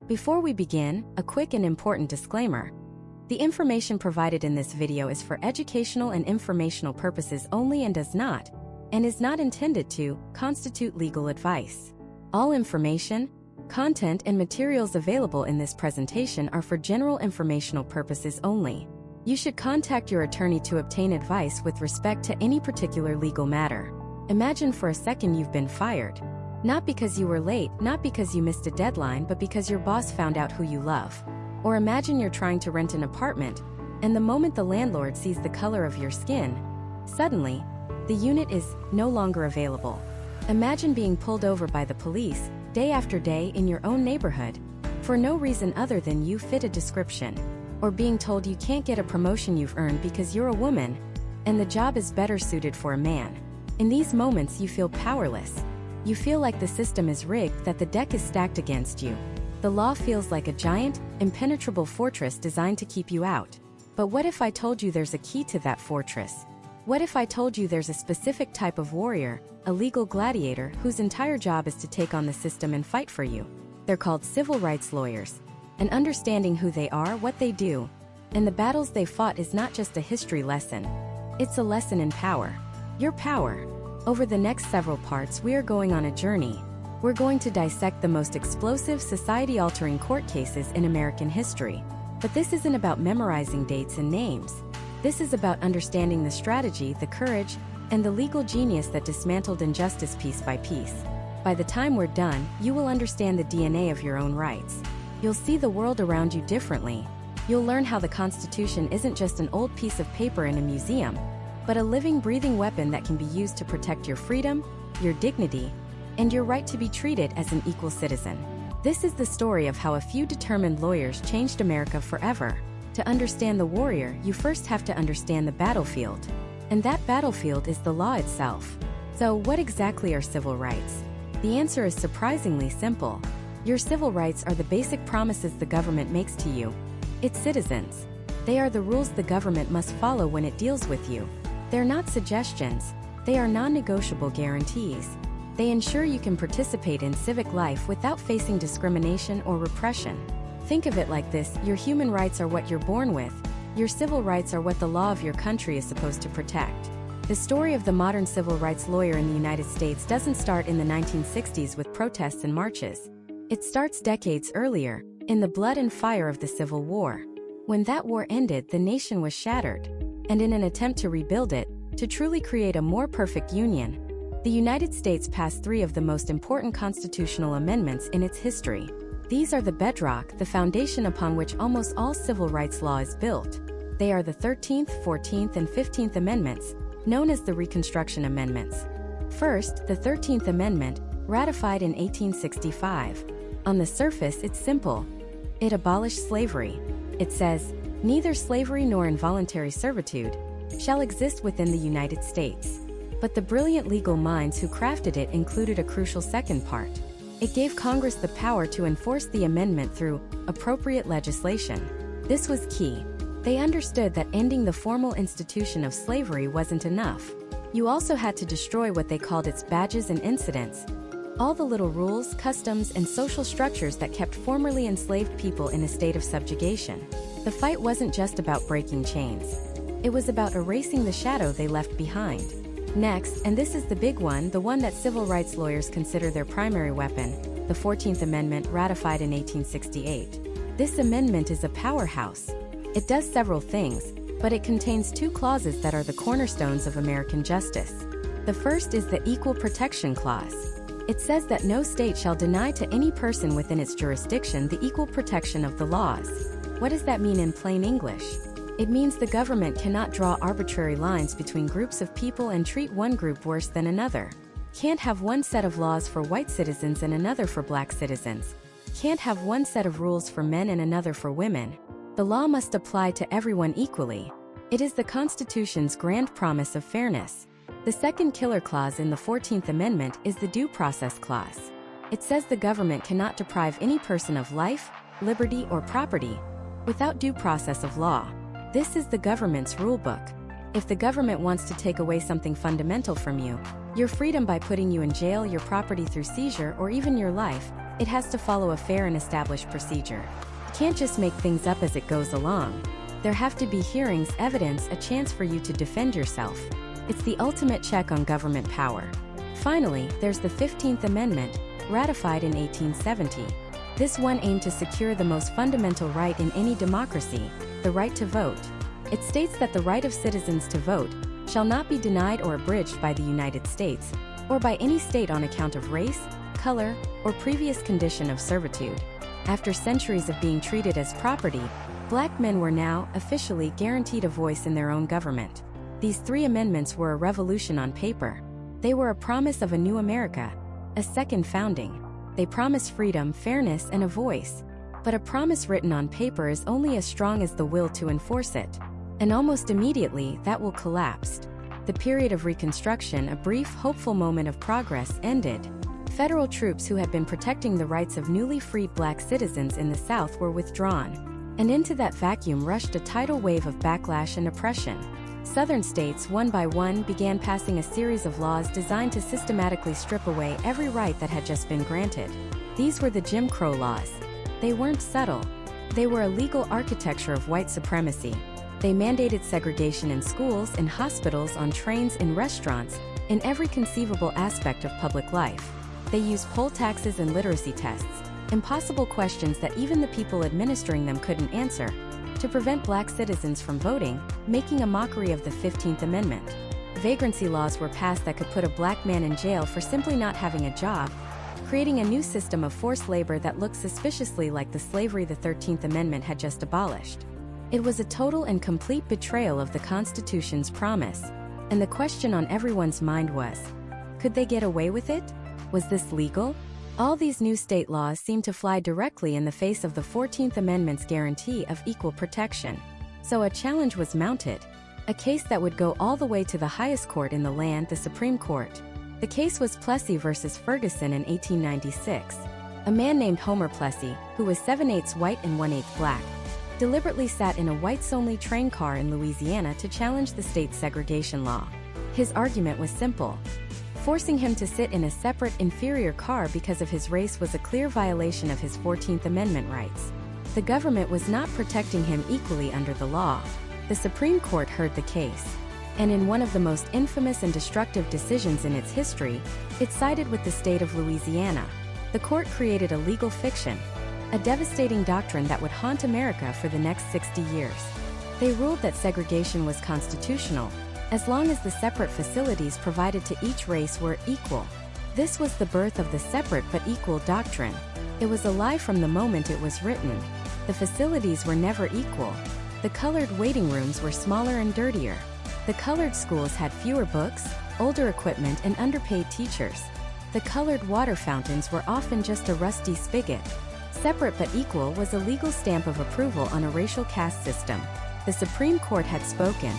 Before we begin, a quick and important disclaimer. The information provided in this video is for educational and informational purposes only and is not intended to constitute legal advice. All information, content, and materials available in this presentation are for general informational purposes only. You should contact your attorney to obtain advice with respect to any particular legal matter. Imagine for a second you've been fired. Not because you were late, not because you missed a deadline, but because your boss found out who you love. Or imagine you're trying to rent an apartment, and the moment the landlord sees the color of your skin, suddenly, the unit is no longer available. Imagine being pulled over by the police, day after day in your own neighborhood, for no reason other than you fit a description. Or being told you can't get a promotion you've earned because you're a woman, and the job is better suited for a man. In these moments you feel powerless. You feel like the system is rigged, that the deck is stacked against you. The law feels like a giant, impenetrable fortress designed to keep you out. But what if I told you there's a key to that fortress? What if I told you there's a specific type of warrior, a legal gladiator, whose entire job is to take on the system and fight for you? They're called civil rights lawyers. And understanding who they are, what they do, and the battles they fought is not just a history lesson. It's a lesson in power. Your power. Over the next several parts, we are going on a journey. We're going to dissect the most explosive, society-altering court cases in American history. But this isn't about memorizing dates and names. This is about understanding the strategy, the courage, and the legal genius that dismantled injustice piece by piece. By the time we're done, you will understand the DNA of your own rights. You'll see the world around you differently. You'll learn how the Constitution isn't just an old piece of paper in a museum, but a living, breathing weapon that can be used to protect your freedom, your dignity, and your right to be treated as an equal citizen. This is the story of how a few determined lawyers changed America forever. To understand the warrior, you first have to understand the battlefield. And that battlefield is the law itself. So, what exactly are civil rights? The answer is surprisingly simple. Your civil rights are the basic promises the government makes to you, its citizens. They are the rules the government must follow when it deals with you. They're not suggestions. They are non-negotiable guarantees. They ensure you can participate in civic life without facing discrimination or repression. Think of it like this: your human rights are what you're born with. Your civil rights are what the law of your country is supposed to protect. The story of the modern civil rights lawyer in the United States doesn't start in the 1960s with protests and marches. It starts decades earlier, in the blood and fire of the Civil War. When that war ended, the nation was shattered. And in an attempt to rebuild it, to truly create a more perfect union, the United States passed three of the most important constitutional amendments in its history. These are the bedrock, the foundation upon which almost all civil rights law is built. They are the 13th, 14th, and 15th Amendments, known as the Reconstruction Amendments. First, the 13th Amendment, ratified in 1865. On the surface, it's simple. It abolished slavery. It says, "Neither slavery nor involuntary servitude shall exist within the United States." But the brilliant legal minds who crafted it included a crucial second part. It gave Congress the power to enforce the amendment through appropriate legislation. This was key. They understood that ending the formal institution of slavery wasn't enough. You also had to destroy what they called its badges and incidents, all the little rules, customs, and social structures that kept formerly enslaved people in a state of subjugation. The fight wasn't just about breaking chains. It was about erasing the shadow they left behind. Next, and this is the big one, the one that civil rights lawyers consider their primary weapon, the 14th Amendment, ratified in 1868. This amendment is a powerhouse. It does several things, but it contains two clauses that are the cornerstones of American justice. The first is the Equal Protection Clause. It says that no state shall deny to any person within its jurisdiction the equal protection of the laws. What does that mean in plain English? It means the government cannot draw arbitrary lines between groups of people and treat one group worse than another. Can't have one set of laws for white citizens and another for black citizens. Can't have one set of rules for men and another for women. The law must apply to everyone equally. It is the Constitution's grand promise of fairness. The second killer clause in the 14th Amendment is the Due Process Clause. It says the government cannot deprive any person of life, liberty, or property without due process of law. This is the government's rule book. If the government wants to take away something fundamental from you, your freedom by putting you in jail, your property through seizure, or even your life, it has to follow a fair and established procedure. You can't just make things up as it goes along. There have to be hearings, evidence, a chance for you to defend yourself. It's the ultimate check on government power. Finally, there's the 15th Amendment, ratified in 1870. This one aimed to secure the most fundamental right in any democracy, the right to vote. It states that the right of citizens to vote shall not be denied or abridged by the United States, or by any state on account of race, color, or previous condition of servitude. After centuries of being treated as property, black men were now, officially, guaranteed a voice in their own government. These 3 amendments were a revolution on paper. They were a promise of a new America, a second founding. They promised freedom, fairness, and a voice. But a promise written on paper is only as strong as the will to enforce it. And almost immediately, that will collapsed. The period of Reconstruction, a brief, hopeful moment of progress, ended. Federal troops who had been protecting the rights of newly freed black citizens in the South were withdrawn. And into that vacuum rushed a tidal wave of backlash and oppression. Southern states, one by one, began passing a series of laws designed to systematically strip away every right that had just been granted. These were the Jim Crow laws. They weren't subtle. They were a legal architecture of white supremacy. They mandated segregation in schools, in hospitals, on trains, in restaurants, in every conceivable aspect of public life. They used poll taxes and literacy tests, impossible questions that even the people administering them couldn't answer, to prevent black citizens from voting, making a mockery of the 15th Amendment. Vagrancy laws were passed that could put a black man in jail for simply not having a job, creating a new system of forced labor that looked suspiciously like the slavery the 13th Amendment had just abolished. It was a total and complete betrayal of the Constitution's promise, and the question on everyone's mind was, could they get away with it? Was this legal? All these new state laws seemed to fly directly in the face of the 14th Amendment's guarantee of equal protection. So a challenge was mounted, a case that would go all the way to the highest court in the land, the Supreme Court. The case was Plessy versus Ferguson in 1896. A man named Homer Plessy, who was 7/8 white and 1/8 black, deliberately sat in a whites-only train car in Louisiana to challenge the state's segregation law. His argument was simple. Forcing him to sit in a separate, inferior car because of his race was a clear violation of his 14th Amendment rights. The government was not protecting him equally under the law. The Supreme Court heard the case, and in one of the most infamous and destructive decisions in its history, it sided with the state of Louisiana. The court created a legal fiction, a devastating doctrine that would haunt America for the next 60 years. They ruled that segregation was constitutional, as long as the separate facilities provided to each race were equal. This was the birth of the separate but equal doctrine. It was a lie from the moment it was written. The facilities were never equal. The colored waiting rooms were smaller and dirtier. The colored schools had fewer books, older equipment, and underpaid teachers. The colored water fountains were often just a rusty spigot. Separate but equal was a legal stamp of approval on a racial caste system. The Supreme Court had spoken.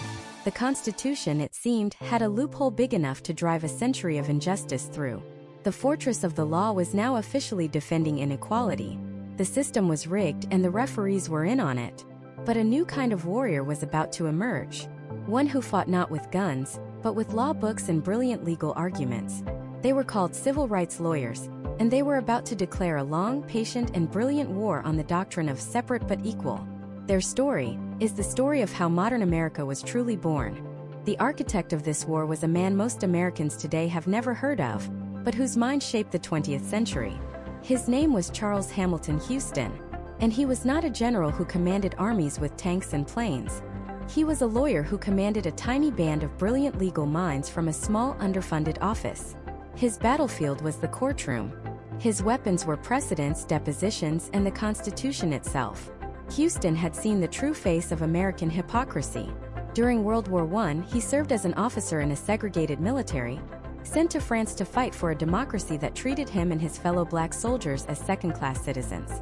The Constitution, it seemed, had a loophole big enough to drive a century of injustice through. The fortress of the law was now officially defending inequality. The system was rigged and the referees were in on it. But a new kind of warrior was about to emerge. One who fought not with guns, but with law books and brilliant legal arguments. They were called civil rights lawyers, and they were about to declare a long, patient, and brilliant war on the doctrine of separate but equal. Their story is the story of how modern America was truly born. The architect of this war was a man most Americans today have never heard of, but whose mind shaped the 20th century. His name was Charles Hamilton Houston, and he was not a general who commanded armies with tanks and planes. He was a lawyer who commanded a tiny band of brilliant legal minds from a small, underfunded office. His battlefield was the courtroom. His weapons were precedents, depositions, and the Constitution itself. Houston had seen the true face of American hypocrisy. During World War I, he served as an officer in a segregated military, sent to France to fight for a democracy that treated him and his fellow black soldiers as second-class citizens.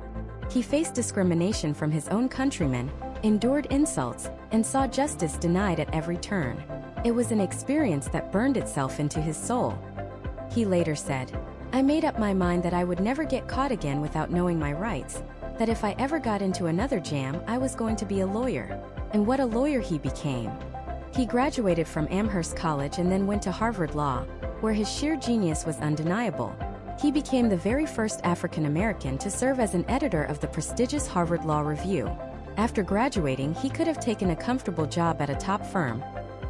He faced discrimination from his own countrymen, endured insults, and saw justice denied at every turn. It was an experience that burned itself into his soul. He later said, "I made up my mind that I would never get caught again without knowing my rights, that if I ever got into another jam, I was going to be a lawyer." And what a lawyer he became. He graduated from Amherst College and then went to Harvard Law, where his sheer genius was undeniable. He became the very first African American to serve as an editor of the prestigious Harvard Law Review. After graduating, he could have taken a comfortable job at a top firm,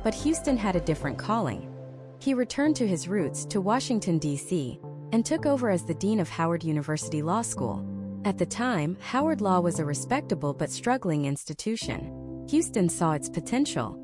but Houston had a different calling. He returned to his roots, to Washington, D.C., and took over as the dean of Howard University Law School. At the time, Howard Law was a respectable but struggling institution. Houston saw its potential.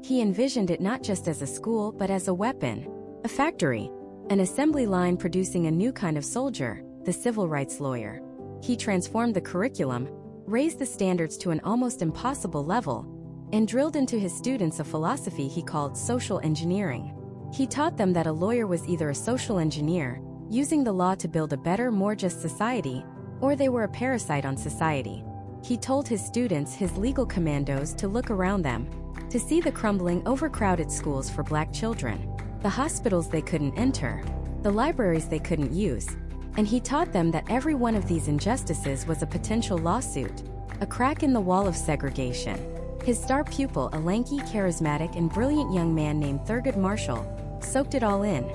He envisioned it not just as a school but as a weapon, a factory, an assembly line producing a new kind of soldier, the civil rights lawyer. He transformed the curriculum, raised the standards to an almost impossible level, and drilled into his students a philosophy he called social engineering. He taught them that a lawyer was either a social engineer, using the law to build a better, more just society, or they were a parasite on society. He told his students, his legal commandos, to look around them, to see the crumbling, overcrowded schools for black children, the hospitals they couldn't enter, the libraries they couldn't use, and he taught them that every one of these injustices was a potential lawsuit, a crack in the wall of segregation. His star pupil, a lanky, charismatic, and brilliant young man named Thurgood Marshall, soaked it all in.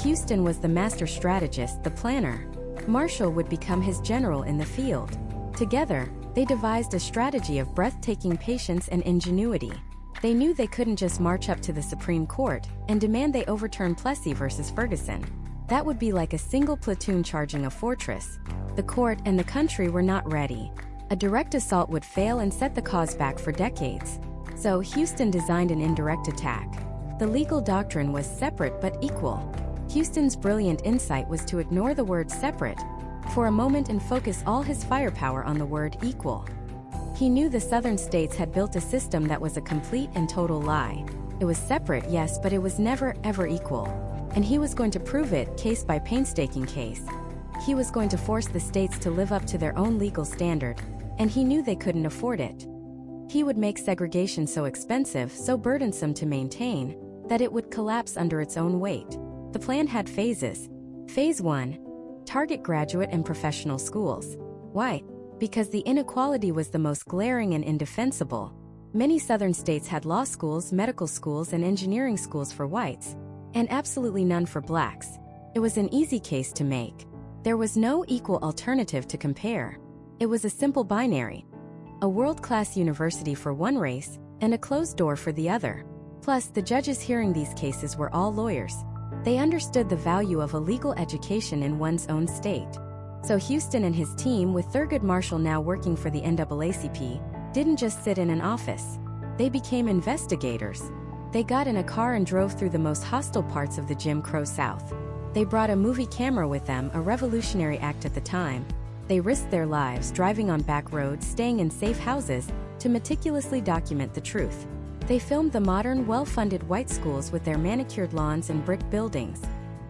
Houston was the master strategist, the planner. Marshall would become his general in the field. Together, they devised a strategy of breathtaking patience and ingenuity. They knew they couldn't just march up to the Supreme Court and demand they overturn Plessy versus Ferguson. That would be like a single platoon charging a fortress. The court and the country were not ready. A direct assault would fail and set the cause back for decades. So Houston designed an indirect attack. The legal doctrine was separate but equal. Houston's brilliant insight was to ignore the word separate for a moment and focus all his firepower on the word equal. He knew the southern states had built a system that was a complete and total lie. It was separate, yes, but it was never, ever equal. And he was going to prove it, case by painstaking case. He was going to force the states to live up to their own legal standard, and he knew they couldn't afford it. He would make segregation so expensive, so burdensome to maintain, that it would collapse under its own weight. The plan had phases. Phase 1. Target graduate and professional schools. Why? Because the inequality was the most glaring and indefensible. Many southern states had law schools, medical schools, and engineering schools for whites, and absolutely none for blacks. It was an easy case to make. There was no equal alternative to compare. It was a simple binary. A world-class university for one race, and a closed door for the other. Plus, the judges hearing these cases were all lawyers. They understood the value of a legal education in one's own state. So Houston and his team, with Thurgood Marshall now working for the NAACP, didn't just sit in an office. They became investigators. They got in a car and drove through the most hostile parts of the Jim Crow South. They brought a movie camera with them, a revolutionary act at the time. They risked their lives, driving on back roads, staying in safe houses, to meticulously document the truth. They filmed the modern, well-funded white schools with their manicured lawns and brick buildings.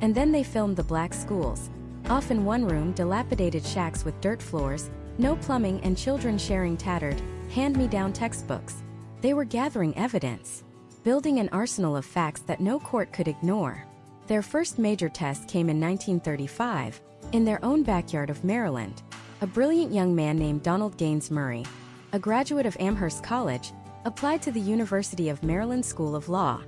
And then they filmed the black schools. Often one-room, dilapidated shacks with dirt floors, no plumbing, and children sharing tattered, hand-me-down textbooks. They were gathering evidence, building an arsenal of facts that no court could ignore. Their first major test came in 1935, in their own backyard of Maryland. A brilliant young man named Donald Gaines Murray, a graduate of Amherst College, applied to the University of Maryland School of Law.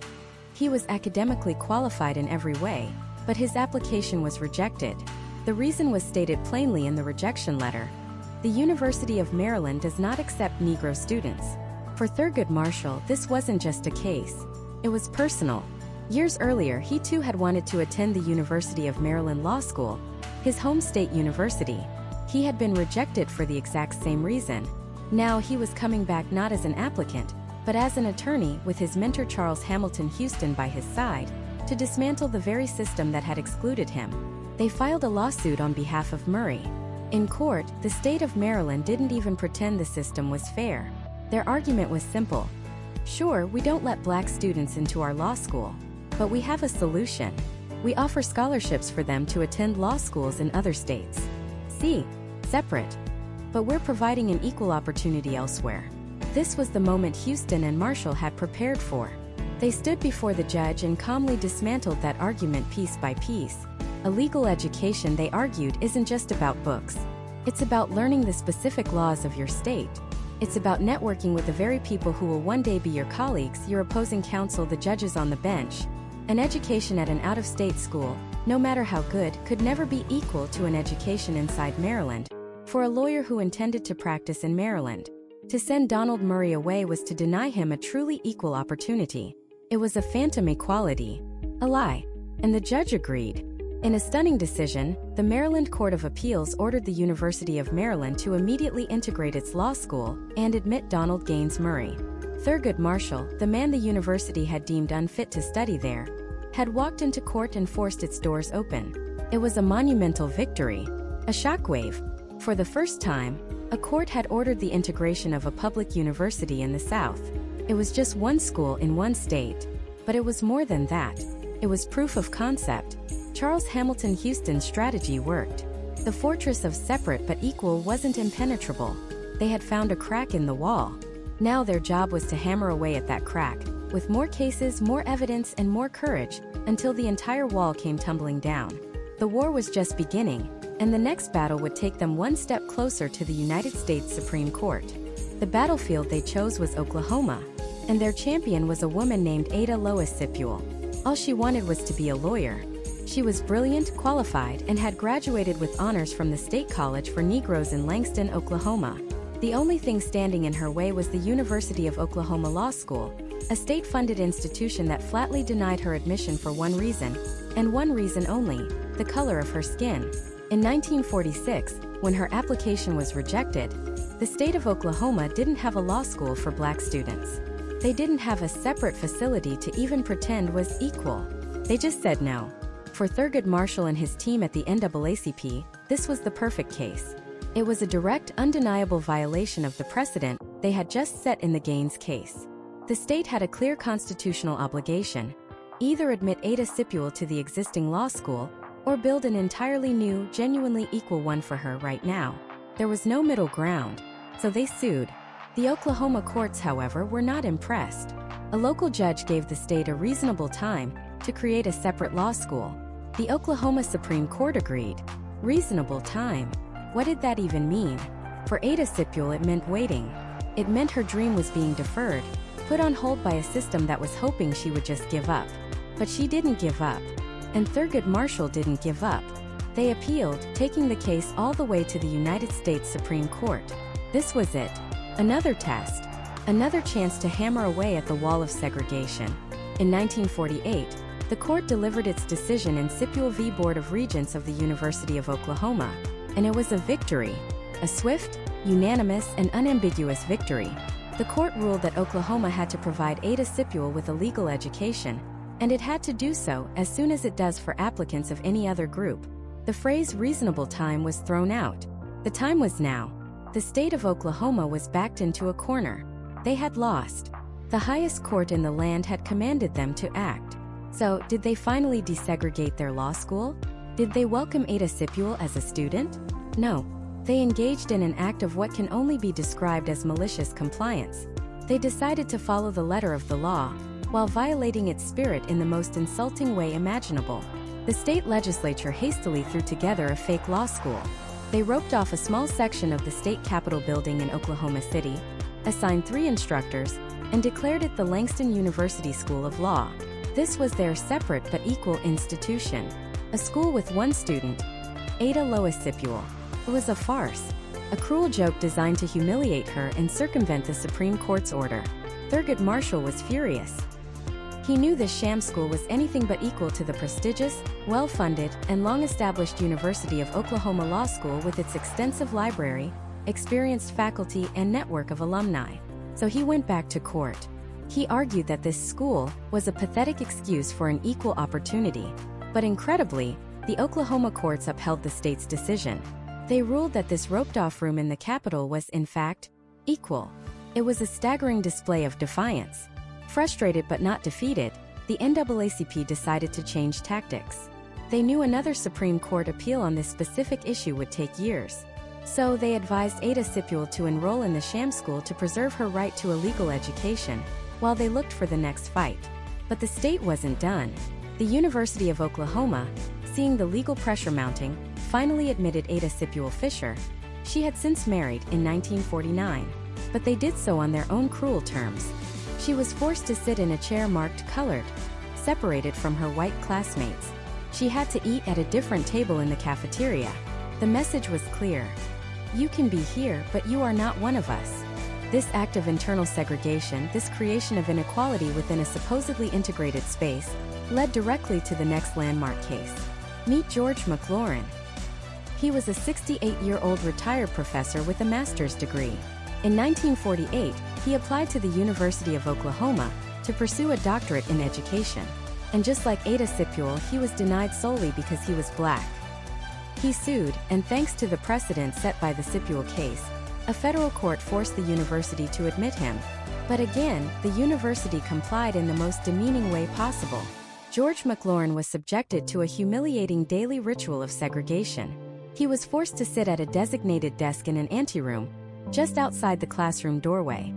He was academically qualified in every way, but his application was rejected. The reason was stated plainly in the rejection letter. The University of Maryland does not accept Negro students. For Thurgood Marshall, this wasn't just a case. It was personal. Years earlier, he too had wanted to attend the University of Maryland Law School, his home state university. He had been rejected for the exact same reason. Now he was coming back not as an applicant, but as an attorney, with his mentor Charles Hamilton Houston by his side, to dismantle the very system that had excluded him. They filed a lawsuit on behalf of Murray. In court, the state of Maryland didn't even pretend the system was fair. Their argument was simple. Sure, we don't let black students into our law school, but we have a solution. We offer scholarships for them to attend law schools in other states. See, separate. But we're providing an equal opportunity elsewhere. This was the moment Houston and Marshall had prepared for. They stood before the judge and calmly dismantled that argument piece by piece. A legal education, they argued, isn't just about books. It's about learning the specific laws of your state. It's about networking with the very people who will one day be your colleagues, your opposing counsel, the judges on the bench. An education at an out-of-state school, no matter how good, could never be equal to an education inside Maryland. For a lawyer who intended to practice in Maryland, to send Donald Murray away was to deny him a truly equal opportunity. It was a phantom equality, a lie, and the judge agreed. In a stunning decision, the Maryland Court of Appeals ordered the University of Maryland to immediately integrate its law school and admit Donald Gaines Murray. Thurgood Marshall, the man the university had deemed unfit to study there, had walked into court and forced its doors open. It was a monumental victory, a shockwave. For the first time, a court had ordered the integration of a public university in the South. It was just one school in one state, but it was more than that. It was proof of concept. Charles Hamilton Houston's strategy worked. The fortress of separate but equal wasn't impenetrable. They had found a crack in the wall. Now their job was to hammer away at that crack, with more cases, more evidence, and more courage, until the entire wall came tumbling down. The war was just beginning, and the next battle would take them one step closer to the United States Supreme Court. The battlefield they chose was Oklahoma, and their champion was a woman named Ada Lois Sipule. All she wanted was to be a lawyer. She was brilliant, qualified, and had graduated with honors from the State College for Negroes in Langston, Oklahoma. The only thing standing in her way was the University of Oklahoma Law School, a state-funded institution that flatly denied her admission for one reason, and one reason only: the color of her skin. In 1946, when her application was rejected, the state of Oklahoma didn't have a law school for black students. They didn't have a separate facility to even pretend was equal. They just said no. For Thurgood Marshall and his team at the NAACP, this was the perfect case. It was a direct, undeniable violation of the precedent they had just set in the Gaines case. The state had a clear constitutional obligation: either admit Ada Sipule to the existing law school, or build an entirely new, genuinely equal one for her right now. There was no middle ground, so they sued. The Oklahoma courts, however, were not impressed. A local judge gave the state a reasonable time to create a separate law school. The Oklahoma Supreme Court agreed. Reasonable time. What did that even mean? For Ada Sipule, it meant waiting. It meant her dream was being deferred, put on hold by a system that was hoping she would just give up. But she didn't give up. And Thurgood Marshall didn't give up. They appealed, taking the case all the way to the United States Supreme Court. This was it. Another test. Another chance to hammer away at the wall of segregation. In 1948, the court delivered its decision in Sipule v. Board of Regents of the University of Oklahoma. And it was a victory. A swift, unanimous, and unambiguous victory. The court ruled that Oklahoma had to provide Ada Sipule with a legal education, and it had to do so as soon as it does for applicants of any other group. The phrase reasonable time was thrown out. The time was now. The state of Oklahoma was backed into a corner. They had lost. The highest court in the land had commanded them to act. So, did they finally desegregate their law school? Did they welcome Ada Sipule as a student? No. They engaged in an act of what can only be described as malicious compliance. They decided to follow the letter of the law, while violating its spirit in the most insulting way imaginable. The state legislature hastily threw together a fake law school. They roped off a small section of the state capitol building in Oklahoma City, assigned 3 instructors, and declared it the Langston University School of Law. This was their separate but equal institution. A school with one student, Ada Lois Sipule. It was a farce. A cruel joke designed to humiliate her and circumvent the Supreme Court's order. Thurgood Marshall was furious. He knew this sham school was anything but equal to the prestigious, well-funded, and long-established University of Oklahoma Law School with its extensive library, experienced faculty, and network of alumni. So he went back to court. He argued that this school was a pathetic excuse for an equal opportunity. But incredibly, the Oklahoma courts upheld the state's decision. They ruled that this roped-off room in the Capitol was, in fact, equal. It was a staggering display of defiance. Frustrated but not defeated, the NAACP decided to change tactics. They knew another Supreme Court appeal on this specific issue would take years. So they advised Ada Sipule to enroll in the sham school to preserve her right to a legal education, while they looked for the next fight. But the state wasn't done. The University of Oklahoma, seeing the legal pressure mounting, finally admitted Ada Sipule Fisher. She had since married in 1949, but they did so on their own cruel terms. She was forced to sit in a chair marked colored, separated from her white classmates. She had to eat at a different table in the cafeteria. The message was clear. You can be here, but you are not one of us. This act of internal segregation, this creation of inequality within a supposedly integrated space, led directly to the next landmark case. Meet George McLaurin. He was a 68-year-old retired professor with a master's degree. In 1948, he applied to the University of Oklahoma to pursue a doctorate in education. And just like Ada Sipule, he was denied solely because he was black. He sued, and thanks to the precedent set by the Sipule case, a federal court forced the university to admit him. But again, the university complied in the most demeaning way possible. George McLaurin was subjected to a humiliating daily ritual of segregation. He was forced to sit at a designated desk in an anteroom, just outside the classroom doorway.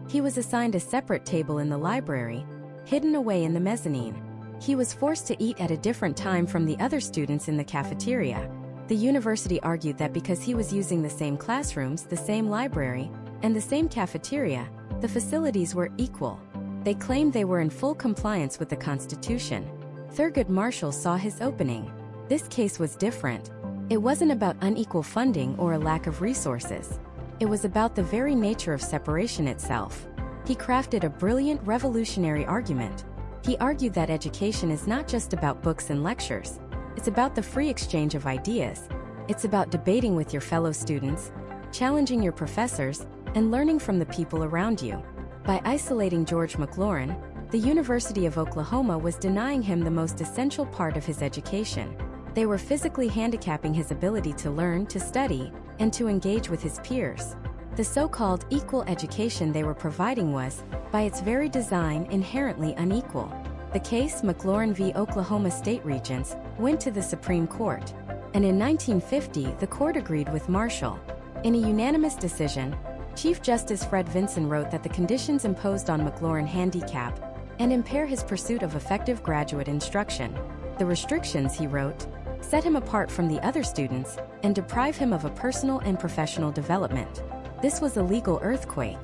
He was assigned a separate table in the library, hidden away in the mezzanine. He was forced to eat at a different time from the other students in the cafeteria. The university argued that because he was using the same classrooms, the same library, and the same cafeteria, the facilities were equal. They claimed they were in full compliance with the Constitution. Thurgood Marshall saw his opening. This case was different. It wasn't about unequal funding or a lack of resources. It was about the very nature of separation itself. He crafted a brilliant, revolutionary argument. He argued that education is not just about books and lectures. It's about the free exchange of ideas. It's about debating with your fellow students, challenging your professors, and learning from the people around you. By isolating George McLaurin, the University of Oklahoma was denying him the most essential part of his education. They were physically handicapping his ability to learn, to study, and to engage with his peers. The so-called equal education they were providing was, by its very design, inherently unequal. The case, McLaurin v. Oklahoma State Regents, went to the Supreme Court. And in 1950, the court agreed with Marshall. In a unanimous decision, Chief Justice Fred Vinson wrote that the conditions imposed on McLaurin handicap and impair his pursuit of effective graduate instruction. The restrictions, he wrote, set him apart from the other students and deprive him of a personal and professional development. This was a legal earthquake.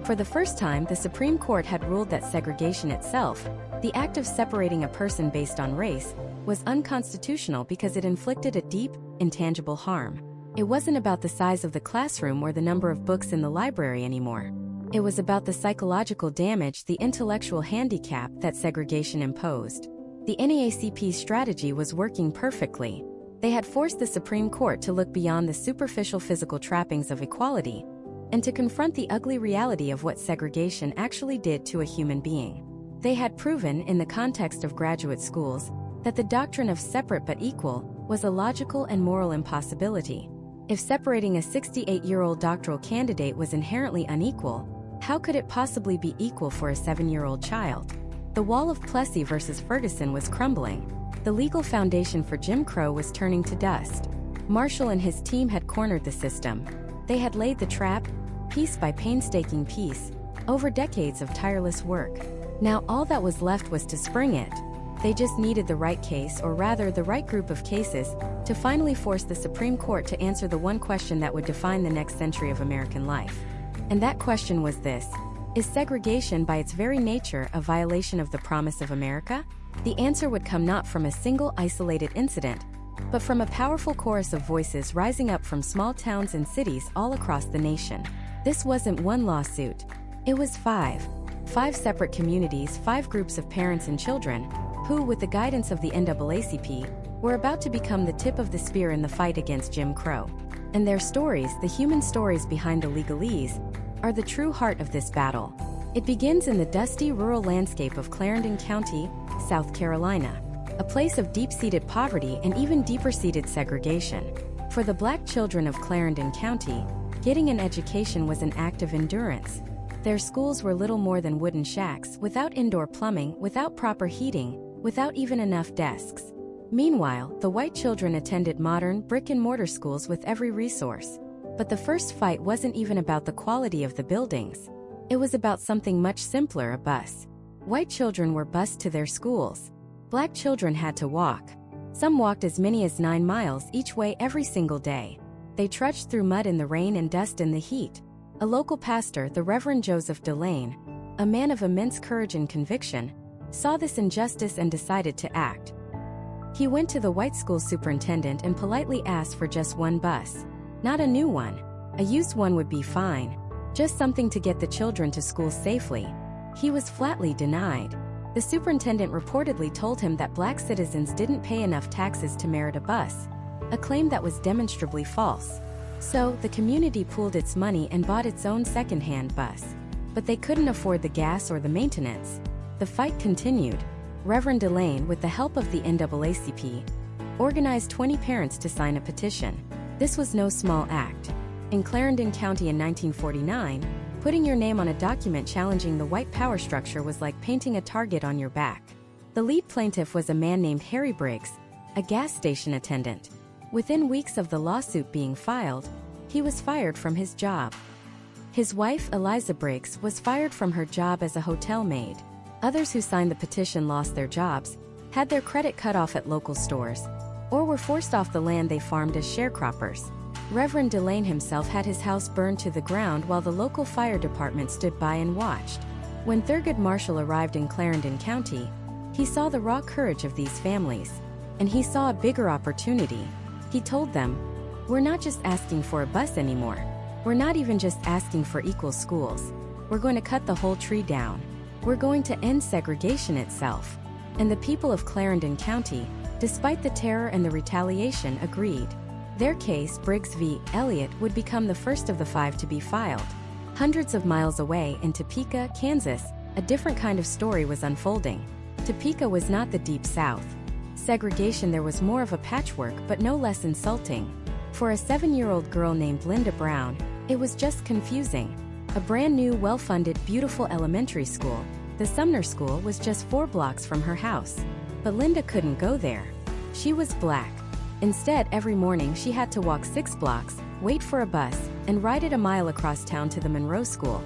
For the first time, the Supreme Court had ruled that segregation itself, the act of separating a person based on race, was unconstitutional because it inflicted a deep, intangible harm. It wasn't about the size of the classroom or the number of books in the library anymore. It was about the psychological damage, the intellectual handicap that segregation imposed. The NAACP's strategy was working perfectly. They had forced the Supreme Court to look beyond the superficial physical trappings of equality and to confront the ugly reality of what segregation actually did to a human being. They had proven, in the context of graduate schools, that the doctrine of separate but equal was a logical and moral impossibility. If separating a 68-year-old doctoral candidate was inherently unequal, how could it possibly be equal for a 7-year-old child? The wall of Plessy versus Ferguson was crumbling. The legal foundation for Jim Crow was turning to dust. Marshall and his team had cornered the system. They had laid the trap, piece by painstaking piece, over decades of tireless work. Now all that was left was to spring it. They just needed the right case, or rather the right group of cases, to finally force the Supreme Court to answer the one question that would define the next century of American life. And that question was this: is segregation by its very nature a violation of the promise of America? The answer would come not from a single isolated incident, but from a powerful chorus of voices rising up from small towns and cities all across the nation. This wasn't one lawsuit. It was five. 5 separate communities, 5 groups of parents and children, who, with the guidance of the NAACP, were about to become the tip of the spear in the fight against Jim Crow. And their stories, the human stories behind the legalese, are the true heart of this battle. It begins in the dusty rural landscape of Clarendon County, South Carolina, a place of deep-seated poverty and even deeper-seated segregation. For the black children of Clarendon County, getting an education was an act of endurance. Their schools were little more than wooden shacks, without indoor plumbing, without proper heating, without even enough desks. Meanwhile, the white children attended modern, brick-and-mortar schools with every resource. But the first fight wasn't even about the quality of the buildings. It was about something much simpler: a bus. White children were bused to their schools. Black children had to walk. Some walked as many as 9 miles each way every single day. They trudged through mud in the rain and dust in the heat. A local pastor, the Reverend Joseph Delane, a man of immense courage and conviction, saw this injustice and decided to act. He went to the white school superintendent and politely asked for just one bus. Not a new one. A used one would be fine. Just something to get the children to school safely. He was flatly denied. The superintendent reportedly told him that black citizens didn't pay enough taxes to merit a bus, a claim that was demonstrably false. So, the community pooled its money and bought its own second-hand bus. But they couldn't afford the gas or the maintenance. The fight continued. Reverend Delane, with the help of the NAACP, organized 20 parents to sign a petition. This was no small act. In Clarendon County in 1949, putting your name on a document challenging the white power structure was like painting a target on your back. The lead plaintiff was a man named Harry Briggs, a gas station attendant. Within weeks of the lawsuit being filed, he was fired from his job. His wife, Eliza Briggs, was fired from her job as a hotel maid. Others who signed the petition lost their jobs, had their credit cut off at local stores, or were forced off the land they farmed as sharecroppers. Reverend Delane himself had his house burned to the ground while the local fire department stood by and watched. When Thurgood Marshall arrived in Clarendon County, he saw the raw courage of these families, and he saw a bigger opportunity. He told them, "We're not just asking for a bus anymore. We're not even just asking for equal schools. We're going to cut the whole tree down. We're going to end segregation itself." And the people of Clarendon County, despite the terror and the retaliation, agreed. Their case, Briggs v. Elliott, would become the first of the 5 to be filed. Hundreds of miles away in Topeka, Kansas, a different kind of story was unfolding. Topeka was not the Deep South. Segregation there was more of a patchwork but no less insulting. For a 7-year-old girl named Linda Brown, it was just confusing. A brand new, well-funded, beautiful elementary school, the Sumner School, was just 4 blocks from her house. But Linda couldn't go there. She was black. Instead, every morning she had to walk 6 blocks, wait for a bus, and ride it a mile across town to the Monroe School,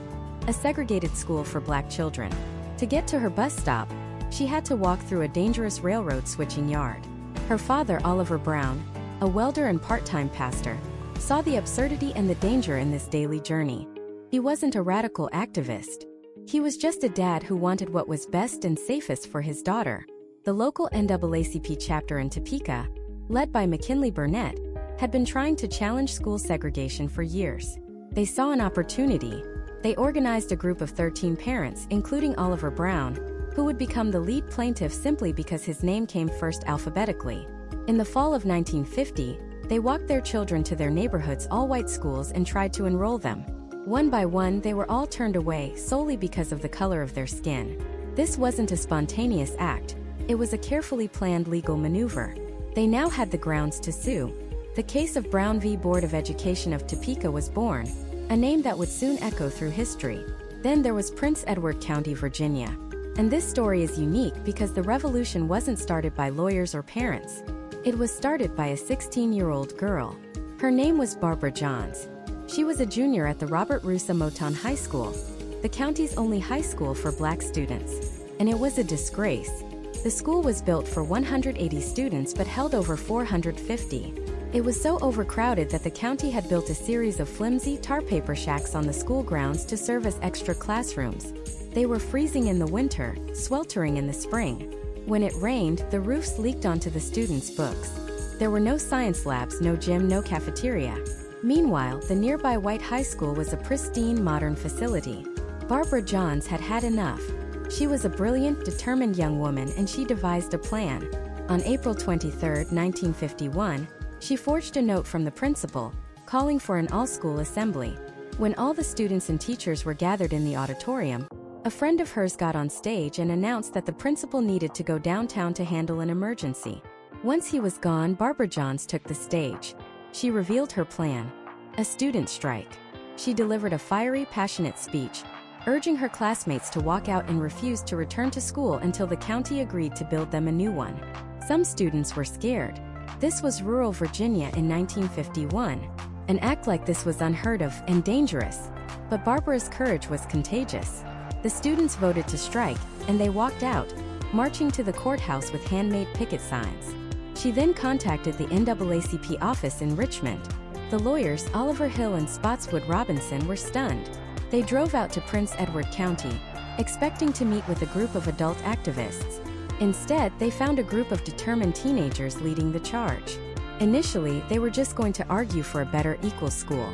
a segregated school for black children. To get to her bus stop, she had to walk through a dangerous railroad switching yard. Her father, Oliver Brown, a welder and part-time pastor, saw the absurdity and the danger in this daily journey. He wasn't a radical activist. He was just a dad who wanted what was best and safest for his daughter. The local NAACP chapter in Topeka, led by McKinley Burnett, had been trying to challenge school segregation for years. They saw an opportunity. They organized a group of 13 parents, including Oliver Brown, who would become the lead plaintiff simply because his name came first alphabetically. In the fall of 1950, they walked their children to their neighborhood's all-white schools and tried to enroll them. One by one, they were all turned away solely because of the color of their skin. This wasn't a spontaneous act. It was a carefully planned legal maneuver. They now had the grounds to sue. The case of Brown v. Board of Education of Topeka was born, a name that would soon echo through history. Then there was Prince Edward County, Virginia. And this story is unique because the revolution wasn't started by lawyers or parents. It was started by a 16-year-old girl. Her name was Barbara Johns. She was a junior at the Robert Russa Moton High School, the county's only high school for black students. And it was a disgrace. The school was built for 180 students but held over 450. It was so overcrowded that the county had built a series of flimsy tar paper shacks on the school grounds to serve as extra classrooms. They were freezing in the winter, sweltering in the spring. When it rained, the roofs leaked onto the students' books. There were no science labs, no gym, no cafeteria. Meanwhile, the nearby White High School was a pristine, modern facility. Barbara Johns had had enough. She was a brilliant, determined young woman, and she devised a plan. On April 23, 1951, she forged a note from the principal, calling for an all-school assembly. When all the students and teachers were gathered in the auditorium, a friend of hers got on stage and announced that the principal needed to go downtown to handle an emergency. Once he was gone, Barbara Johns took the stage. She revealed her plan: a student strike. She delivered a fiery, passionate speech, urging her classmates to walk out and refuse to return to school until the county agreed to build them a new one. Some students were scared. This was rural Virginia in 1951. An act like this was unheard of and dangerous. But Barbara's courage was contagious. The students voted to strike, and they walked out, marching to the courthouse with handmade picket signs. She then contacted the NAACP office in Richmond. The lawyers, Oliver Hill and Spotswood Robinson, were stunned. They drove out to Prince Edward County, expecting to meet with a group of adult activists. Instead, they found a group of determined teenagers leading the charge. Initially, they were just going to argue for a better equal school.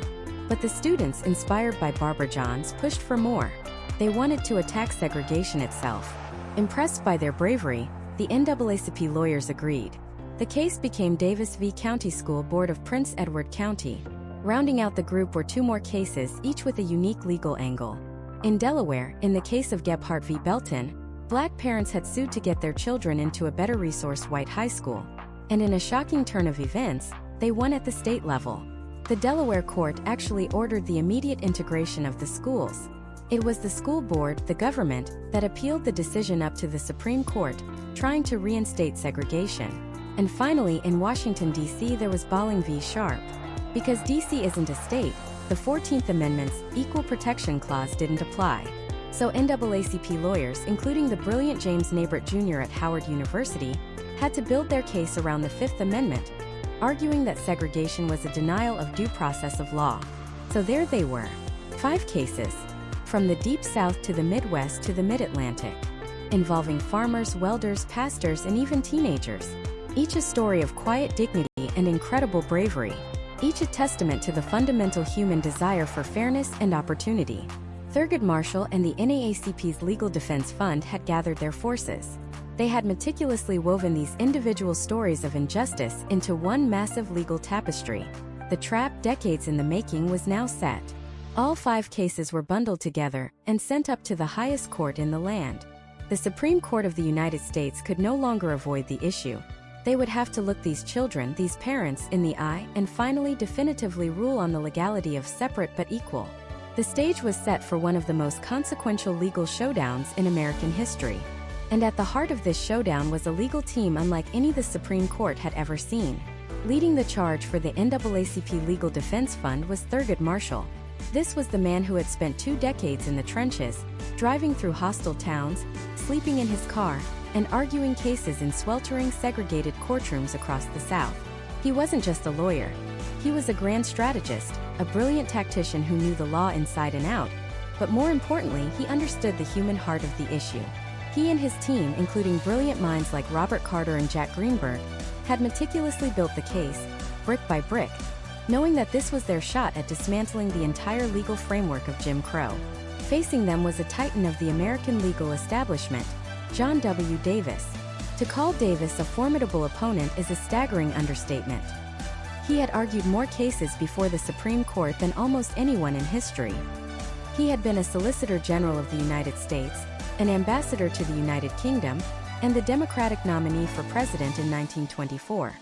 But the students, inspired by Barbara Johns, pushed for more. They wanted to attack segregation itself. Impressed by their bravery, the NAACP lawyers agreed. The case became Davis v. County School Board of Prince Edward County. Rounding out the group were two more cases, each with a unique legal angle. In Delaware, in the case of Gebhardt v. Belton, Black parents had sued to get their children into a better-resourced white high school. And in a shocking turn of events, they won at the state level. The Delaware court actually ordered the immediate integration of the schools. It was the school board, the government, that appealed the decision up to the Supreme Court, trying to reinstate segregation. And finally, in Washington, D.C., there was Bolling v. Sharp. Because D.C. isn't a state, the 14th Amendment's Equal Protection Clause didn't apply. So NAACP lawyers, including the brilliant James Nabert Jr. at Howard University, had to build their case around the Fifth Amendment, arguing that segregation was a denial of due process of law. So there they were. 5 cases. From the Deep South to the Midwest to the Mid-Atlantic. Involving farmers, welders, pastors, and even teenagers. Each a story of quiet dignity and incredible bravery. Each a testament to the fundamental human desire for fairness and opportunity. Thurgood Marshall and the NAACP's Legal Defense Fund had gathered their forces. They had meticulously woven these individual stories of injustice into one massive legal tapestry. The trap, decades in the making, was now set. All 5 cases were bundled together and sent up to the highest court in the land. The Supreme Court of the United States could no longer avoid the issue. They would have to look these children, these parents, in the eye and finally definitively rule on the legality of separate but equal. The stage was set for one of the most consequential legal showdowns in American history. And at the heart of this showdown was a legal team unlike any the Supreme Court had ever seen. Leading the charge for the NAACP Legal Defense Fund was Thurgood Marshall. This was the man who had spent 2 decades in the trenches, driving through hostile towns, sleeping in his car, and arguing cases in sweltering, segregated courtrooms across the South. He wasn't just a lawyer. He was a grand strategist, a brilliant tactician who knew the law inside and out, but more importantly, he understood the human heart of the issue. He and his team, including brilliant minds like Robert Carter and Jack Greenberg, had meticulously built the case, brick by brick, knowing that this was their shot at dismantling the entire legal framework of Jim Crow. Facing them was a titan of the American legal establishment, John W. Davis. To call Davis a formidable opponent is a staggering understatement. He had argued more cases before the Supreme Court than almost anyone in history. He had been a Solicitor General of the United States, an ambassador to the United Kingdom, and the Democratic nominee for president in 1924.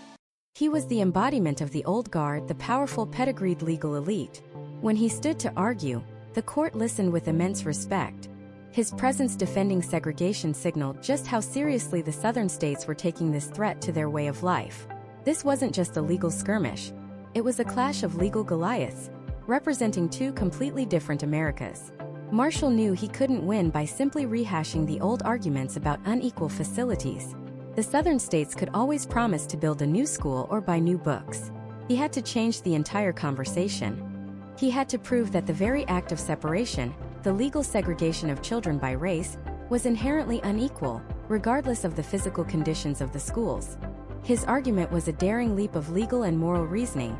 He was the embodiment of the old guard, the powerful pedigreed legal elite. When he stood to argue, the court listened with immense respect. His presence defending segregation signaled just how seriously the Southern states were taking this threat to their way of life. This wasn't just a legal skirmish. It was a clash of legal Goliaths, representing 2 completely different Americas. Marshall knew he couldn't win by simply rehashing the old arguments about unequal facilities. The Southern states could always promise to build a new school or buy new books. He had to change the entire conversation. He had to prove that the very act of separation, the legal segregation of children by race, was inherently unequal, regardless of the physical conditions of the schools. His argument was a daring leap of legal and moral reasoning.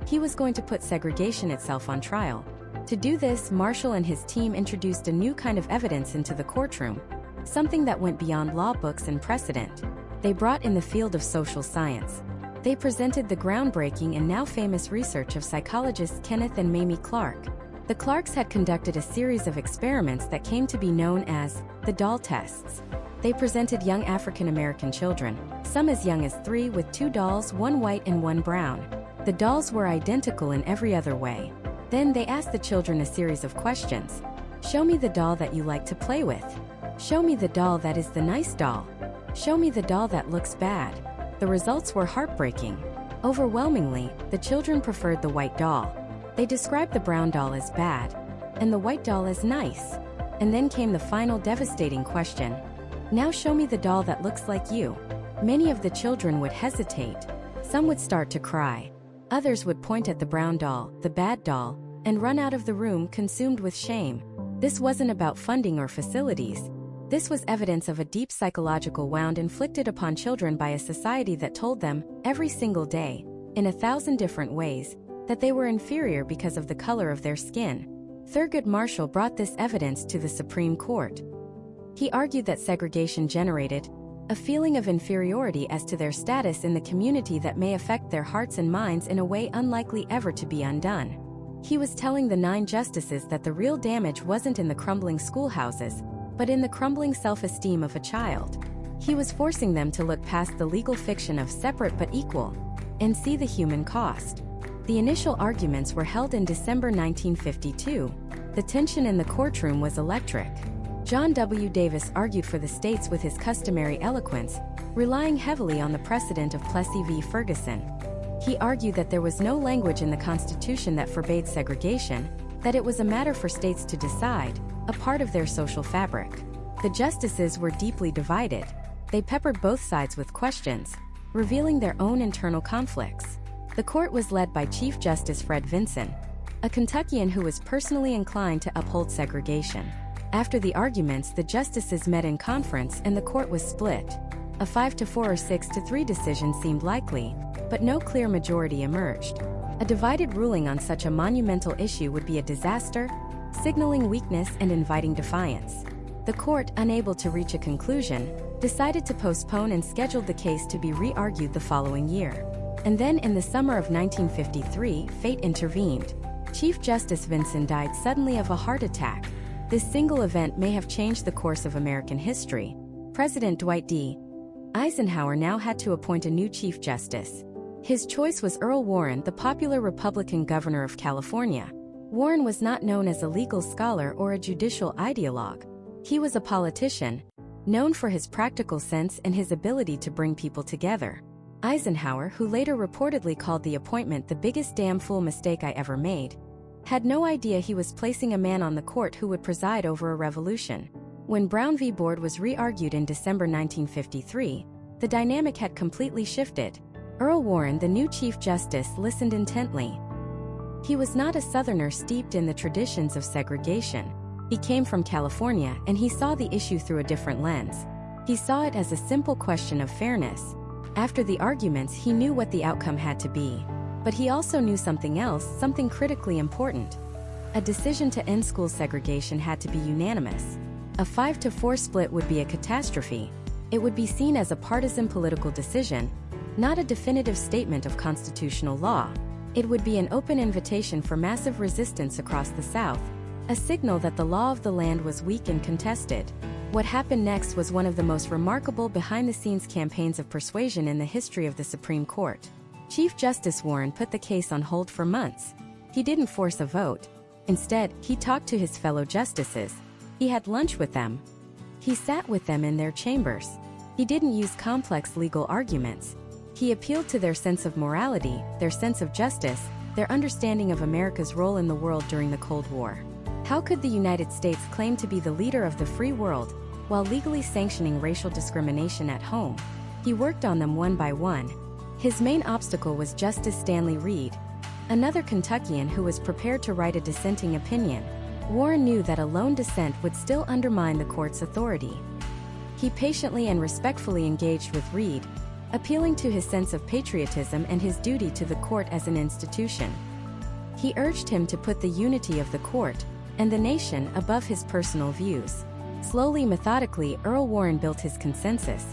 He was going to put segregation itself on trial. To do this, Marshall and his team introduced a new kind of evidence into the courtroom, something that went beyond law books and precedent. They brought in the field of social science. They presented the groundbreaking and now famous research of psychologists Kenneth and Mamie Clark. The Clarks had conducted a series of experiments that came to be known as the doll tests. They presented young African American children, some as young as 3, with 2 dolls, 1 white and 1 brown. The dolls were identical in every other way. Then they asked the children a series of questions. Show me the doll that you like to play with. Show me the doll that is the nice doll. Show me the doll that looks bad. The results were heartbreaking. Overwhelmingly, the children preferred the white doll. They described the brown doll as bad, and the white doll as nice. And then came the final devastating question. Now show me the doll that looks like you. Many of the children would hesitate. Some would start to cry. Others would point at the brown doll, the bad doll, and run out of the room consumed with shame. This wasn't about funding or facilities. This was evidence of a deep psychological wound inflicted upon children by a society that told them, every single day, in 1,000 different ways, that they were inferior because of the color of their skin. Thurgood Marshall brought this evidence to the Supreme Court. He argued that segregation generated a feeling of inferiority as to their status in the community that may affect their hearts and minds in a way unlikely ever to be undone. He was telling the 9 justices that the real damage wasn't in the crumbling schoolhouses, but in the crumbling self-esteem of a child. He was forcing them to look past the legal fiction of separate but equal and see the human cost. The initial arguments were held in December 1952. The tension in the courtroom was electric. John W. Davis argued for the states with his customary eloquence, relying heavily on the precedent of Plessy v. Ferguson. He argued that there was no language in the Constitution that forbade segregation, that it was a matter for states to decide, a part of their social fabric. The justices were deeply divided. They peppered both sides with questions, revealing their own internal conflicts. The court was led by Chief Justice Fred Vinson, a Kentuckian who was personally inclined to uphold segregation. After the arguments, the justices met in conference and the court was split. A 5-4 or 6-3 decision seemed likely, but no clear majority emerged. A divided ruling on such a monumental issue would be a disaster, signaling weakness and inviting defiance. The court, unable to reach a conclusion, decided to postpone and scheduled the case to be re-argued the following year. And then in the summer of 1953, fate intervened. Chief Justice Vinson died suddenly of a heart attack. This single event may have changed the course of American history. President Dwight D. Eisenhower now had to appoint a new Chief Justice. His choice was Earl Warren, the popular Republican governor of California. Warren was not known as a legal scholar or a judicial ideologue. He was a politician, known for his practical sense and his ability to bring people together. Eisenhower, who later reportedly called the appointment the biggest damn fool mistake I ever made, had no idea he was placing a man on the court who would preside over a revolution. When Brown v. Board was re-argued in December 1953, the dynamic had completely shifted. Earl Warren, the new Chief Justice, listened intently. He was not a Southerner steeped in the traditions of segregation. He came from California and he saw the issue through a different lens. He saw it as a simple question of fairness. After the arguments, he knew what the outcome had to be. But he also knew something else, something critically important. A decision to end school segregation had to be unanimous. A 5-4 split would be a catastrophe. It would be seen as a partisan political decision, not a definitive statement of constitutional law. It would be an open invitation for massive resistance across the South, a signal that the law of the land was weak and contested. What happened next was one of the most remarkable behind-the-scenes campaigns of persuasion in the history of the Supreme Court. Chief Justice Warren put the case on hold for months. He didn't force a vote. Instead, he talked to his fellow justices. He had lunch with them. He sat with them in their chambers. He didn't use complex legal arguments. He appealed to their sense of morality, their sense of justice, their understanding of America's role in the world during the Cold War. How could the United States claim to be the leader of the free world while legally sanctioning racial discrimination at home? He worked on them one by one. His main obstacle was Justice Stanley Reed, another Kentuckian who was prepared to write a dissenting opinion. Warren knew that a lone dissent would still undermine the court's authority. He patiently and respectfully engaged with Reed, appealing to his sense of patriotism and his duty to the court as an institution. He urged him to put the unity of the court and the nation above his personal views. Slowly, methodically, Earl Warren built his consensus.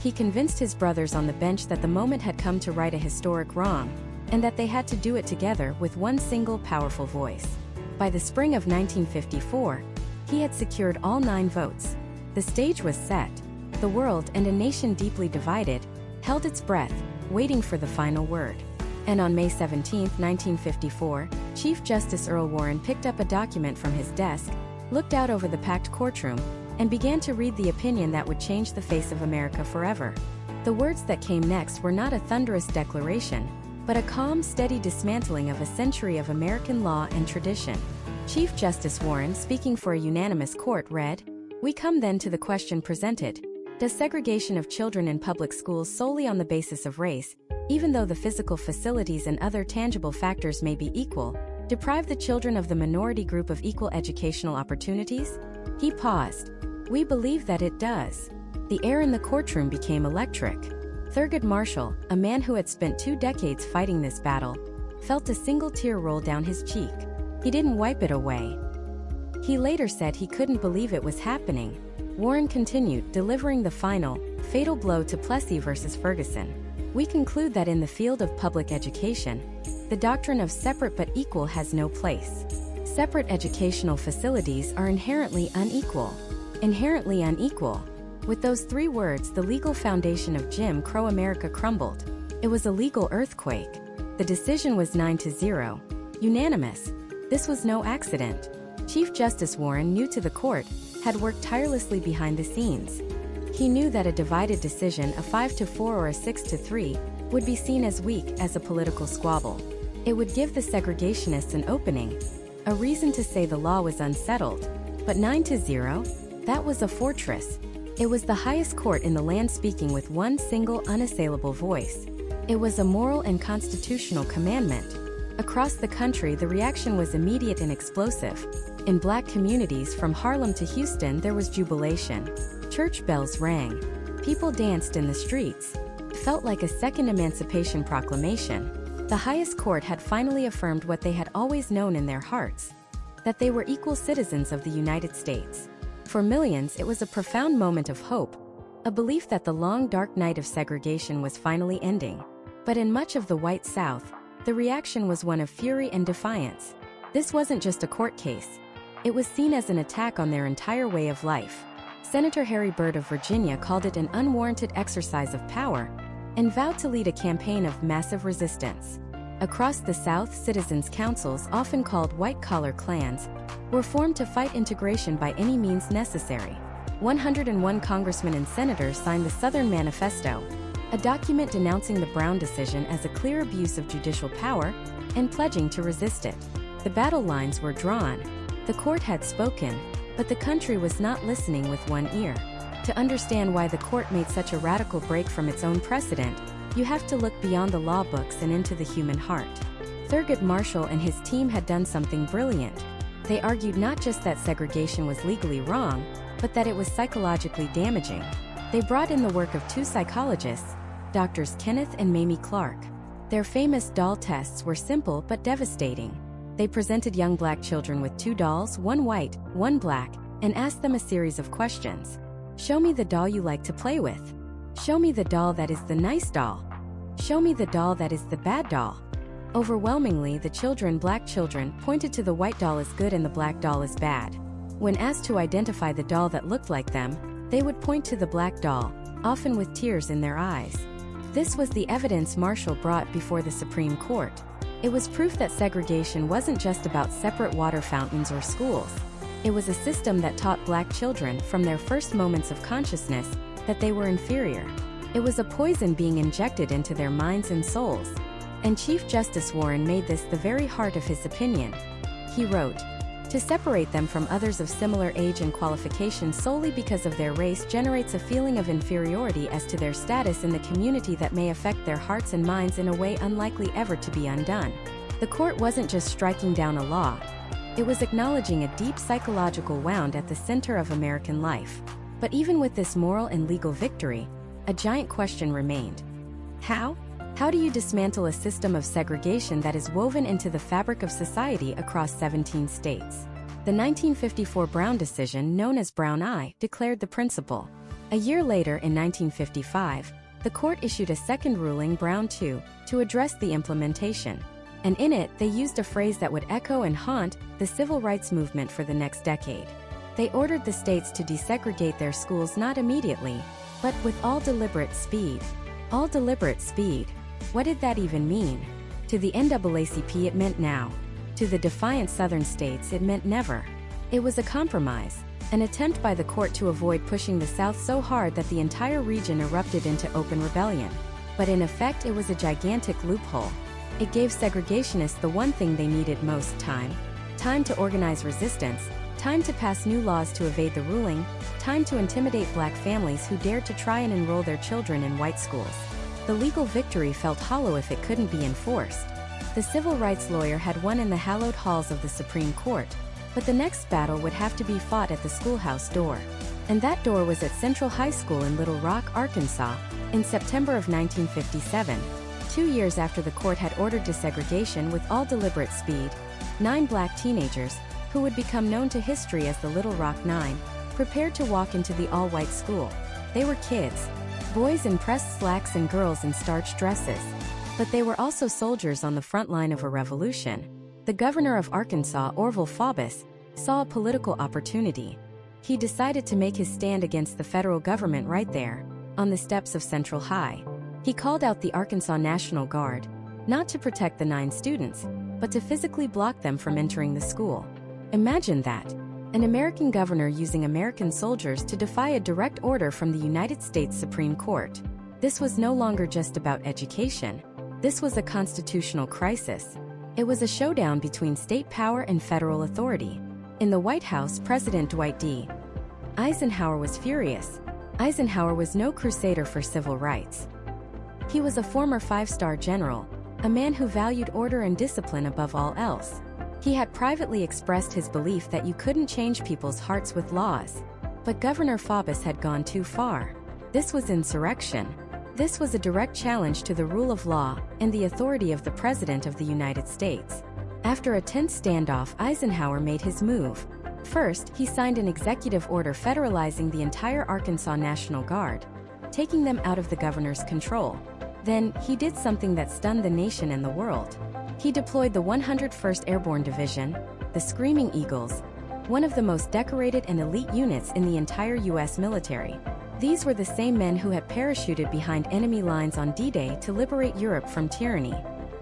He convinced his brothers on the bench that the moment had come to right a historic wrong, and that they had to do it together with one single powerful voice. By the spring of 1954, he had secured all 9 votes. The stage was set. The world, and a nation deeply divided, held its breath, waiting for the final word. And on May 17, 1954, Chief Justice Earl Warren picked up a document from his desk, looked out over the packed courtroom, and began to read the opinion that would change the face of America forever. The words that came next were not a thunderous declaration, but a calm, steady dismantling of a century of American law and tradition. Chief Justice Warren, speaking for a unanimous court, read, "We come then to the question presented. Does segregation of children in public schools solely on the basis of race, even though the physical facilities and other tangible factors may be equal, deprive the children of the minority group of equal educational opportunities?" He paused. We believe that it does. The air in the courtroom became electric. Thurgood Marshall, a man who had spent 2 decades fighting this battle, felt a single tear roll down his cheek. He didn't wipe it away. He later said he couldn't believe it was happening. Warren continued, delivering the final, fatal blow to Plessy versus Ferguson. We conclude that in the field of public education, the doctrine of separate but equal has no place. Separate educational facilities are inherently unequal. Inherently unequal. With those 3 words, the legal foundation of Jim Crow America crumbled. It was a legal earthquake. The decision was 9-0. Unanimous. This was no accident. Chief Justice Warren, new to the court, had worked tirelessly behind the scenes. He knew that a divided decision, a 5-4 or a 6-3, would be seen as weak, as a political squabble. It would give the segregationists an opening, a reason to say the law was unsettled. But 9-0? That was a fortress. It was the highest court in the land speaking with one single unassailable voice. It was a moral and constitutional commandment. Across the country, the reaction was immediate and explosive. In Black communities from Harlem to Houston, there was jubilation. Church bells rang. People danced in the streets. It felt like a second Emancipation Proclamation. The highest court had finally affirmed what they had always known in their hearts, that they were equal citizens of the United States. For millions, it was a profound moment of hope, a belief that the long dark night of segregation was finally ending. But in much of the white South, the reaction was one of fury and defiance. This wasn't just a court case. It was seen as an attack on their entire way of life. Senator Harry Byrd of Virginia called it an unwarranted exercise of power and vowed to lead a campaign of massive resistance. Across the South, citizens' councils, often called white-collar clans, were formed to fight integration by any means necessary. 101 congressmen and senators signed the Southern Manifesto, a document denouncing the Brown decision as a clear abuse of judicial power and pledging to resist it. The battle lines were drawn. The court had spoken, but the country was not listening with one ear. To understand why the court made such a radical break from its own precedent, you have to look beyond the law books and into the human heart. Thurgood Marshall and his team had done something brilliant. They argued not just that segregation was legally wrong, but that it was psychologically damaging. They brought in the work of 2 psychologists, Drs. Kenneth and Mamie Clark. Their famous doll tests were simple but devastating. They presented young Black children with 2 dolls, one white, one black, and asked them a series of questions. Show me the doll you like to play with. Show me the doll that is the nice doll. Show me the doll that is the bad doll. Overwhelmingly, the children, Black children, pointed to the white doll as good and the black doll as bad. When asked to identify the doll that looked like them, they would point to the black doll, often with tears in their eyes. This was the evidence Marshall brought before the Supreme Court. It was proof that segregation wasn't just about separate water fountains or schools. It was a system that taught Black children, from their first moments of consciousness, that they were inferior. It was a poison being injected into their minds and souls. And Chief Justice Warren made this the very heart of his opinion. He wrote, "To separate them from others of similar age and qualification solely because of their race generates a feeling of inferiority as to their status in the community that may affect their hearts and minds in a way unlikely ever to be undone." The court wasn't just striking down a law. It was acknowledging a deep psychological wound at the center of American life. But even with this moral and legal victory, a giant question remained. How? How do you dismantle a system of segregation that is woven into the fabric of society across 17 states? The 1954 Brown decision, known as Brown I, declared the principle. A year later, in 1955, the court issued a second ruling, Brown II, to address the implementation. And in it, they used a phrase that would echo and haunt the civil rights movement for the next decade. They ordered the states to desegregate their schools not immediately, but with all deliberate speed. All deliberate speed. What did that even mean? To the NAACP, it meant now. To the defiant Southern states, it meant never. It was a compromise, an attempt by the court to avoid pushing the South so hard that the entire region erupted into open rebellion. But in effect, it was a gigantic loophole. It gave segregationists the one thing they needed most: time. Time to organize resistance, time to pass new laws to evade the ruling, time to intimidate Black families who dared to try and enroll their children in white schools. The legal victory felt hollow if it couldn't be enforced. The civil rights lawyer had won in the hallowed halls of the Supreme Court, but the next battle would have to be fought at the schoolhouse door. And that door was at Central High School in Little Rock, Arkansas, in September of 1957. 2 years after the court had ordered desegregation with all deliberate speed, 9 black teenagers, who would become known to history as the Little Rock Nine, prepared to walk into the all-white school. They were kids, boys in pressed slacks and girls in starched dresses. But they were also soldiers on the front line of a revolution. The governor of Arkansas, Orville Faubus, saw a political opportunity. He decided to make his stand against the federal government right there, on the steps of Central High. He called out the Arkansas National Guard, not to protect the 9 students, but to physically block them from entering the school. Imagine that. An American governor using American soldiers to defy a direct order from the United States Supreme Court. This was no longer just about education. This was a constitutional crisis. It was a showdown between state power and federal authority. In the White House, President Dwight D. Eisenhower was furious. Eisenhower was no crusader for civil rights. He was a former 5-star general, a man who valued order and discipline above all else. He had privately expressed his belief that you couldn't change people's hearts with laws. But Governor Faubus had gone too far. This was insurrection. This was a direct challenge to the rule of law and the authority of the President of the United States. After a tense standoff, Eisenhower made his move. First, he signed an executive order federalizing the entire Arkansas National Guard, taking them out of the governor's control. Then, he did something that stunned the nation and the world. He deployed the 101st Airborne Division, the Screaming Eagles, one of the most decorated and elite units in the entire U.S. military. These were the same men who had parachuted behind enemy lines on D-Day to liberate Europe from tyranny.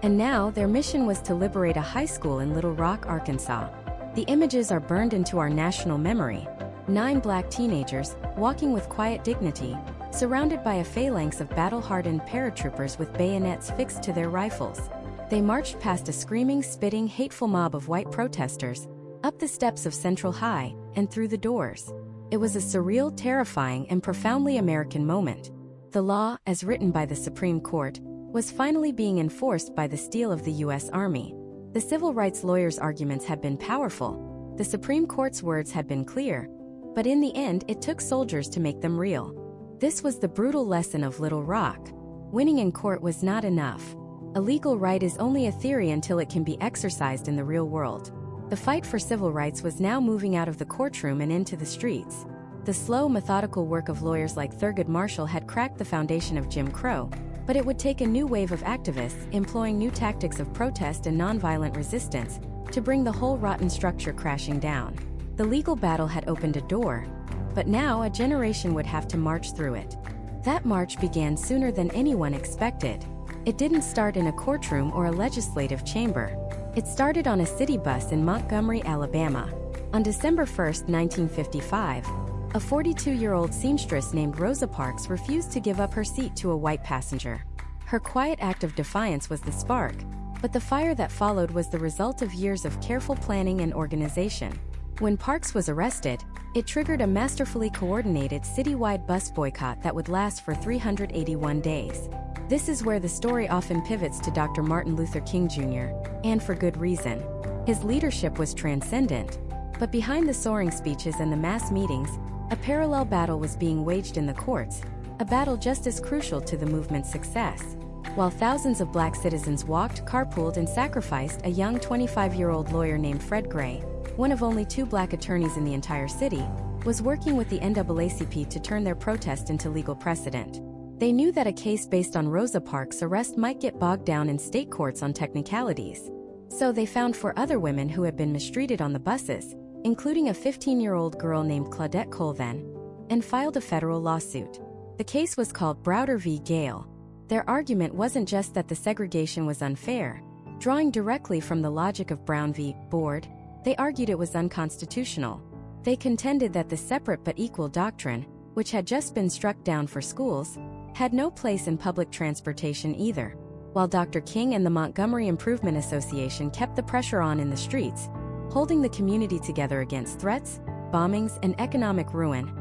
And now, their mission was to liberate a high school in Little Rock, Arkansas. The images are burned into our national memory. 9 black teenagers, walking with quiet dignity, surrounded by a phalanx of battle-hardened paratroopers with bayonets fixed to their rifles. They marched past a screaming, spitting, hateful mob of white protesters, up the steps of Central High, and through the doors. It was a surreal, terrifying, and profoundly American moment. The law, as written by the Supreme Court, was finally being enforced by the steel of the U.S. Army. The civil rights lawyers' arguments had been powerful. The Supreme Court's words had been clear. But in the end, it took soldiers to make them real. This was the brutal lesson of Little Rock. Winning in court was not enough. A legal right is only a theory until it can be exercised in the real world. The fight for civil rights was now moving out of the courtroom and into the streets. The slow, methodical work of lawyers like Thurgood Marshall had cracked the foundation of Jim Crow, but it would take a new wave of activists employing new tactics of protest and nonviolent resistance to bring the whole rotten structure crashing down. The legal battle had opened a door, but now a generation would have to march through it. That march began sooner than anyone expected. It didn't start in a courtroom or a legislative chamber. It started on a city bus in Montgomery, Alabama. On December 1, 1955, a 42-year-old seamstress named Rosa Parks refused to give up her seat to a white passenger. Her quiet act of defiance was the spark, but the fire that followed was the result of years of careful planning and organization. When Parks was arrested, it triggered a masterfully coordinated citywide bus boycott that would last for 381 days. This is where the story often pivots to Dr. Martin Luther King Jr., and for good reason. His leadership was transcendent, but behind the soaring speeches and the mass meetings, a parallel battle was being waged in the courts, a battle just as crucial to the movement's success. While thousands of black citizens walked, carpooled, and sacrificed, a young 25-year-old lawyer named Fred Gray, one of only 2 black attorneys in the entire city, was working with the NAACP to turn their protest into legal precedent. They knew that a case based on Rosa Parks' arrest might get bogged down in state courts on technicalities. So they found 4 other women who had been mistreated on the buses, including a 15-year-old girl named Claudette Colvin, and filed a federal lawsuit. The case was called Browder v. Gale. Their argument wasn't just that the segregation was unfair. Drawing directly from the logic of Brown v. Board, they argued it was unconstitutional. They contended that the separate but equal doctrine, which had just been struck down for schools, had no place in public transportation either. While Dr. King and the Montgomery Improvement Association kept the pressure on in the streets, holding the community together against threats, bombings, and economic ruin,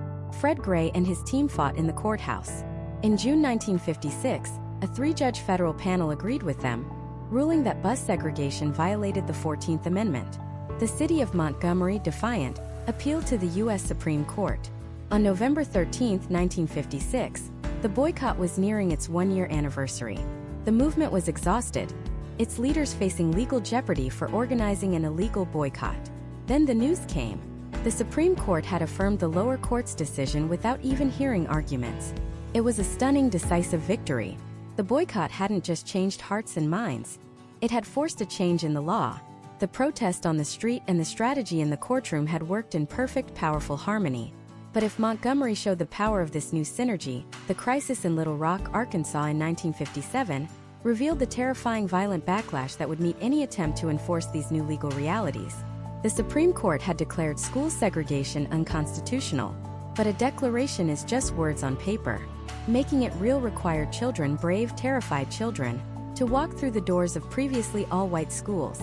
Fred Gray and his team fought in the courthouse. In June 1956, a 3-judge federal panel agreed with them, ruling that bus segregation violated the 14th Amendment. The city of Montgomery, defiant, appealed to the U.S. Supreme Court. On November 13, 1956, the boycott was nearing its one-year anniversary. The movement was exhausted, its leaders facing legal jeopardy for organizing an illegal boycott. Then the news came. The Supreme Court had affirmed the lower court's decision without even hearing arguments. It was a stunning, decisive victory. The boycott hadn't just changed hearts and minds. It had forced a change in the law. The protest on the street and the strategy in the courtroom had worked in perfect, powerful harmony. But if Montgomery showed the power of this new synergy, the crisis in Little Rock, Arkansas in 1957 revealed the terrifying violent backlash that would meet any attempt to enforce these new legal realities. The Supreme Court had declared school segregation unconstitutional, but a declaration is just words on paper. Making it real required children, brave, terrified children, to walk through the doors of previously all-white schools.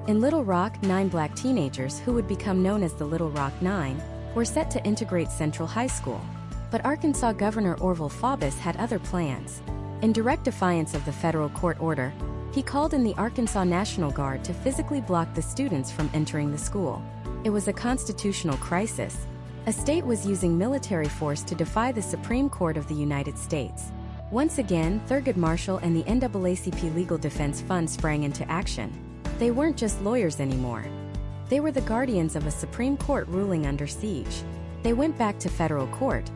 In Little Rock, 9 black teenagers who would become known as the Little Rock Nine were set to integrate Central High School. But Arkansas Governor Orville Faubus had other plans. In direct defiance of the federal court order, he called in the Arkansas National Guard to physically block the students from entering the school. It was a constitutional crisis. A state was using military force to defy the Supreme Court of the United States. Once again, Thurgood Marshall and the NAACP Legal Defense Fund sprang into action. They weren't just lawyers anymore. They were the guardians of a Supreme Court ruling under siege. They went back to federal court,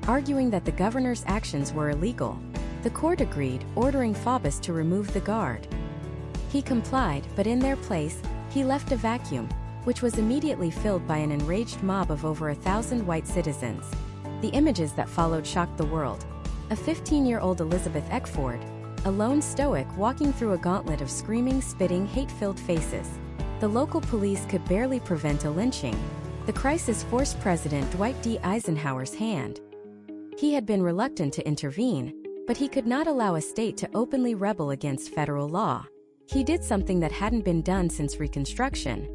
arguing that the governor's actions were illegal. The court agreed, ordering Faubus to remove the guard. He complied, but in their place, he left a vacuum, which was immediately filled by an enraged mob of over 1,000 white citizens. The images that followed shocked the world. A 15-year-old Elizabeth Eckford, a lone stoic walking through a gauntlet of screaming, spitting, hate-filled faces. The local police could barely prevent a lynching. The crisis forced President Dwight D. Eisenhower's hand. He had been reluctant to intervene, but he could not allow a state to openly rebel against federal law. He did something that hadn't been done since Reconstruction.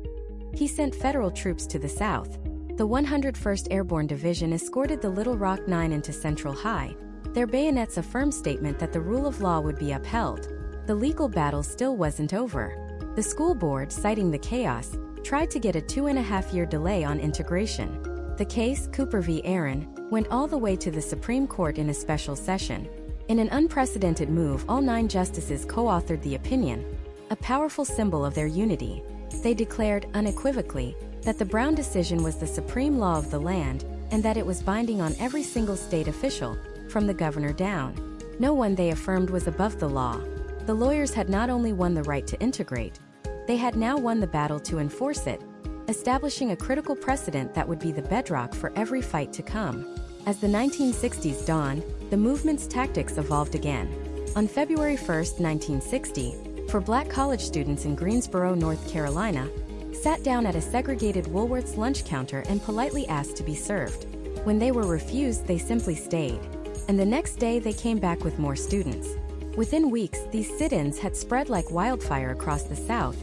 He sent federal troops to the South. The 101st Airborne Division escorted the Little Rock Nine into Central High, their bayonets a firm statement that the rule of law would be upheld. The legal battle still wasn't over. The school board, citing the chaos, tried to get a 2.5-year delay on integration. The case, Cooper v. Aaron, went all the way to the Supreme Court in a special session. In an unprecedented move, all 9 justices co-authored the opinion, a powerful symbol of their unity. They declared, unequivocally, that the Brown decision was the supreme law of the land, and that it was binding on every single state official, from the governor down. No one, they affirmed, was above the law. The lawyers had not only won the right to integrate, they had now won the battle to enforce it, establishing a critical precedent that would be the bedrock for every fight to come. As the 1960s dawned, the movement's tactics evolved again. On February 1, 1960, four black college students in Greensboro, North Carolina, sat down at a segregated Woolworth's lunch counter and politely asked to be served. When they were refused, they simply stayed. And the next day they came back with more students. Within weeks, these sit-ins had spread like wildfire across the South,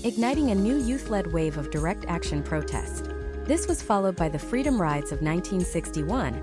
igniting a new youth-led wave of direct action protest. This was followed by the Freedom Rides of 1961,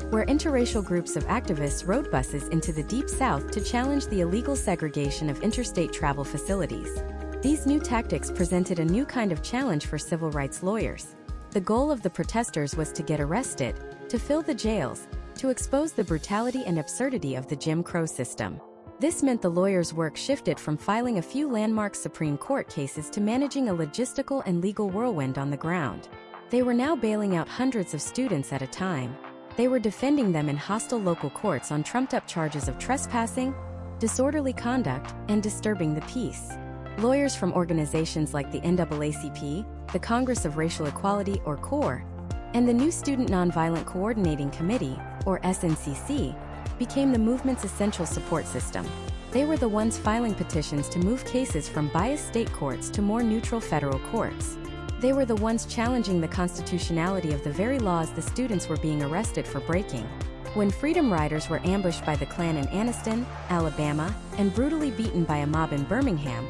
where interracial groups of activists rode buses into the Deep South to challenge the illegal segregation of interstate travel facilities. These new tactics presented a new kind of challenge for civil rights lawyers. The goal of the protesters was to get arrested, to fill the jails, to expose the brutality and absurdity of the Jim Crow system. This meant the lawyers' work shifted from filing a few landmark Supreme Court cases to managing a logistical and legal whirlwind on the ground. They were now bailing out hundreds of students at a time. They were defending them in hostile local courts on trumped-up charges of trespassing, disorderly conduct, and disturbing the peace. Lawyers from organizations like the NAACP, the Congress of Racial Equality, or CORE, and the new Student Nonviolent Coordinating Committee, or SNCC, became the movement's essential support system. They were the ones filing petitions to move cases from biased state courts to more neutral federal courts. They were the ones challenging the constitutionality of the very laws the students were being arrested for breaking. When Freedom Riders were ambushed by the Klan in Anniston, Alabama, and brutally beaten by a mob in Birmingham,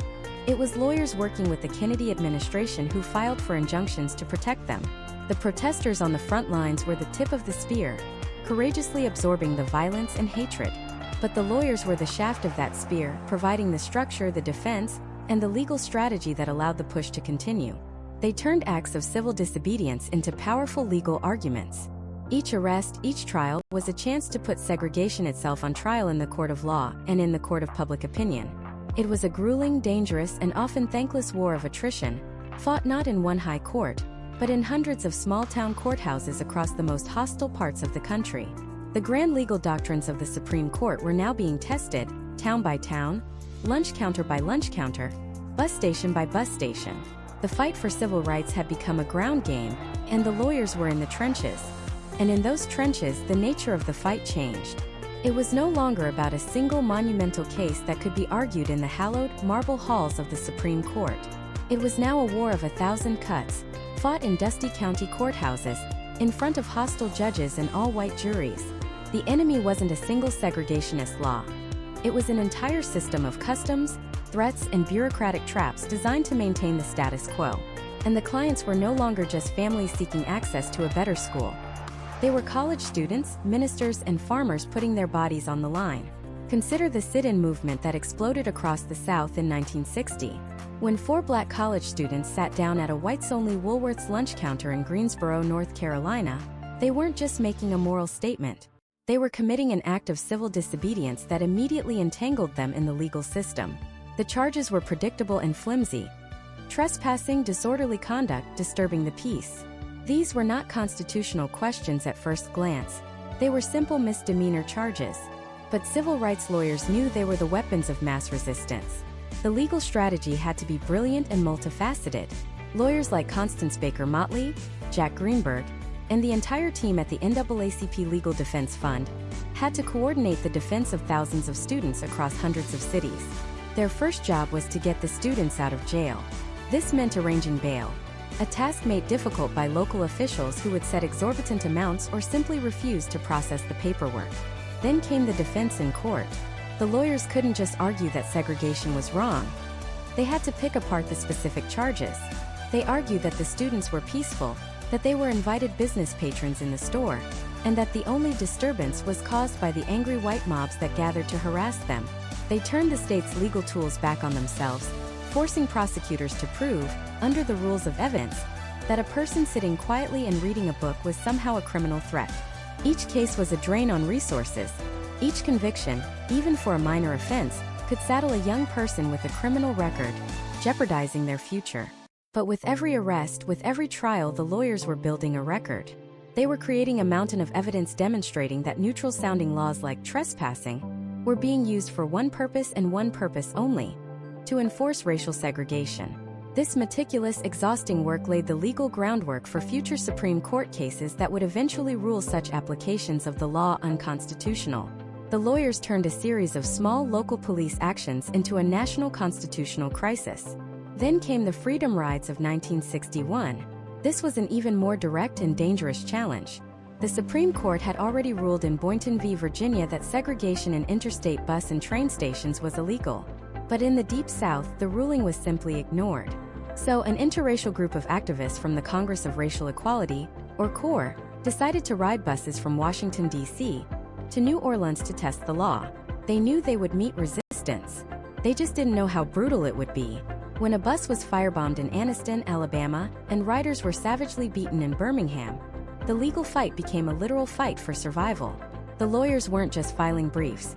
it was lawyers working with the Kennedy administration who filed for injunctions to protect them. The protesters on the front lines were the tip of the spear, courageously absorbing the violence and hatred. But the lawyers were the shaft of that spear, providing the structure, the defense, and the legal strategy that allowed the push to continue. They turned acts of civil disobedience into powerful legal arguments. Each arrest, each trial, was a chance to put segregation itself on trial in the court of law and in the court of public opinion. It was a grueling, dangerous, and often thankless war of attrition, fought not in one high court, but in hundreds of small-town courthouses across the most hostile parts of the country. The grand legal doctrines of the Supreme Court were now being tested, town by town, lunch counter by lunch counter, bus station by bus station. The fight for civil rights had become a ground game, and the lawyers were in the trenches. And in those trenches, the nature of the fight changed. It was no longer about a single monumental case that could be argued in the hallowed marble halls of the Supreme Court. It was now a war of 1,000 cuts, fought in dusty county courthouses, in front of hostile judges and all-white juries. The enemy wasn't a single segregationist law. It was an entire system of customs, threats, and bureaucratic traps designed to maintain the status quo. And the clients were no longer just families seeking access to a better school. They were college students, ministers, and farmers putting their bodies on the line. Consider the sit-in movement that exploded across the South in 1960. When 4 black college students sat down at a whites-only Woolworth's lunch counter in Greensboro, North Carolina, they weren't just making a moral statement. They were committing an act of civil disobedience that immediately entangled them in the legal system. The charges were predictable and flimsy: trespassing, disorderly conduct, disturbing the peace. These were not constitutional questions at first glance. They were simple misdemeanor charges. But civil rights lawyers knew they were the weapons of mass resistance. The legal strategy had to be brilliant and multifaceted. Lawyers like Constance Baker Motley, Jack Greenberg, and the entire team at the NAACP Legal Defense Fund had to coordinate the defense of thousands of students across hundreds of cities. Their first job was to get the students out of jail. This meant arranging bail, a task made difficult by local officials who would set exorbitant amounts or simply refuse to process the paperwork. Then came the defense in court. The lawyers couldn't just argue that segregation was wrong. They had to pick apart the specific charges. They argued that the students were peaceful, that they were invited business patrons in the store, and that the only disturbance was caused by the angry white mobs that gathered to harass them. They turned the state's legal tools back on themselves, forcing prosecutors to prove, under the rules of evidence, that a person sitting quietly and reading a book was somehow a criminal threat. Each case was a drain on resources. Each conviction, even for a minor offense, could saddle a young person with a criminal record, jeopardizing their future. But with every arrest, with every trial, the lawyers were building a record. They were creating a mountain of evidence demonstrating that neutral-sounding laws like trespassing were being used for one purpose and one purpose only: to enforce racial segregation. This meticulous, exhausting work laid the legal groundwork for future Supreme Court cases that would eventually rule such applications of the law unconstitutional. The lawyers turned a series of small local police actions into a national constitutional crisis. Then came the Freedom Rides of 1961. This was an even more direct and dangerous challenge. The Supreme Court had already ruled in Boynton v. Virginia that segregation in interstate bus and train stations was illegal. But in the Deep South, the ruling was simply ignored. So an interracial group of activists from the Congress of Racial Equality, or CORE, decided to ride buses from Washington, D.C. to New Orleans to test the law. They knew they would meet resistance. They just didn't know how brutal it would be. When a bus was firebombed in Anniston, Alabama, and riders were savagely beaten in Birmingham, the legal fight became a literal fight for survival. The lawyers weren't just filing briefs.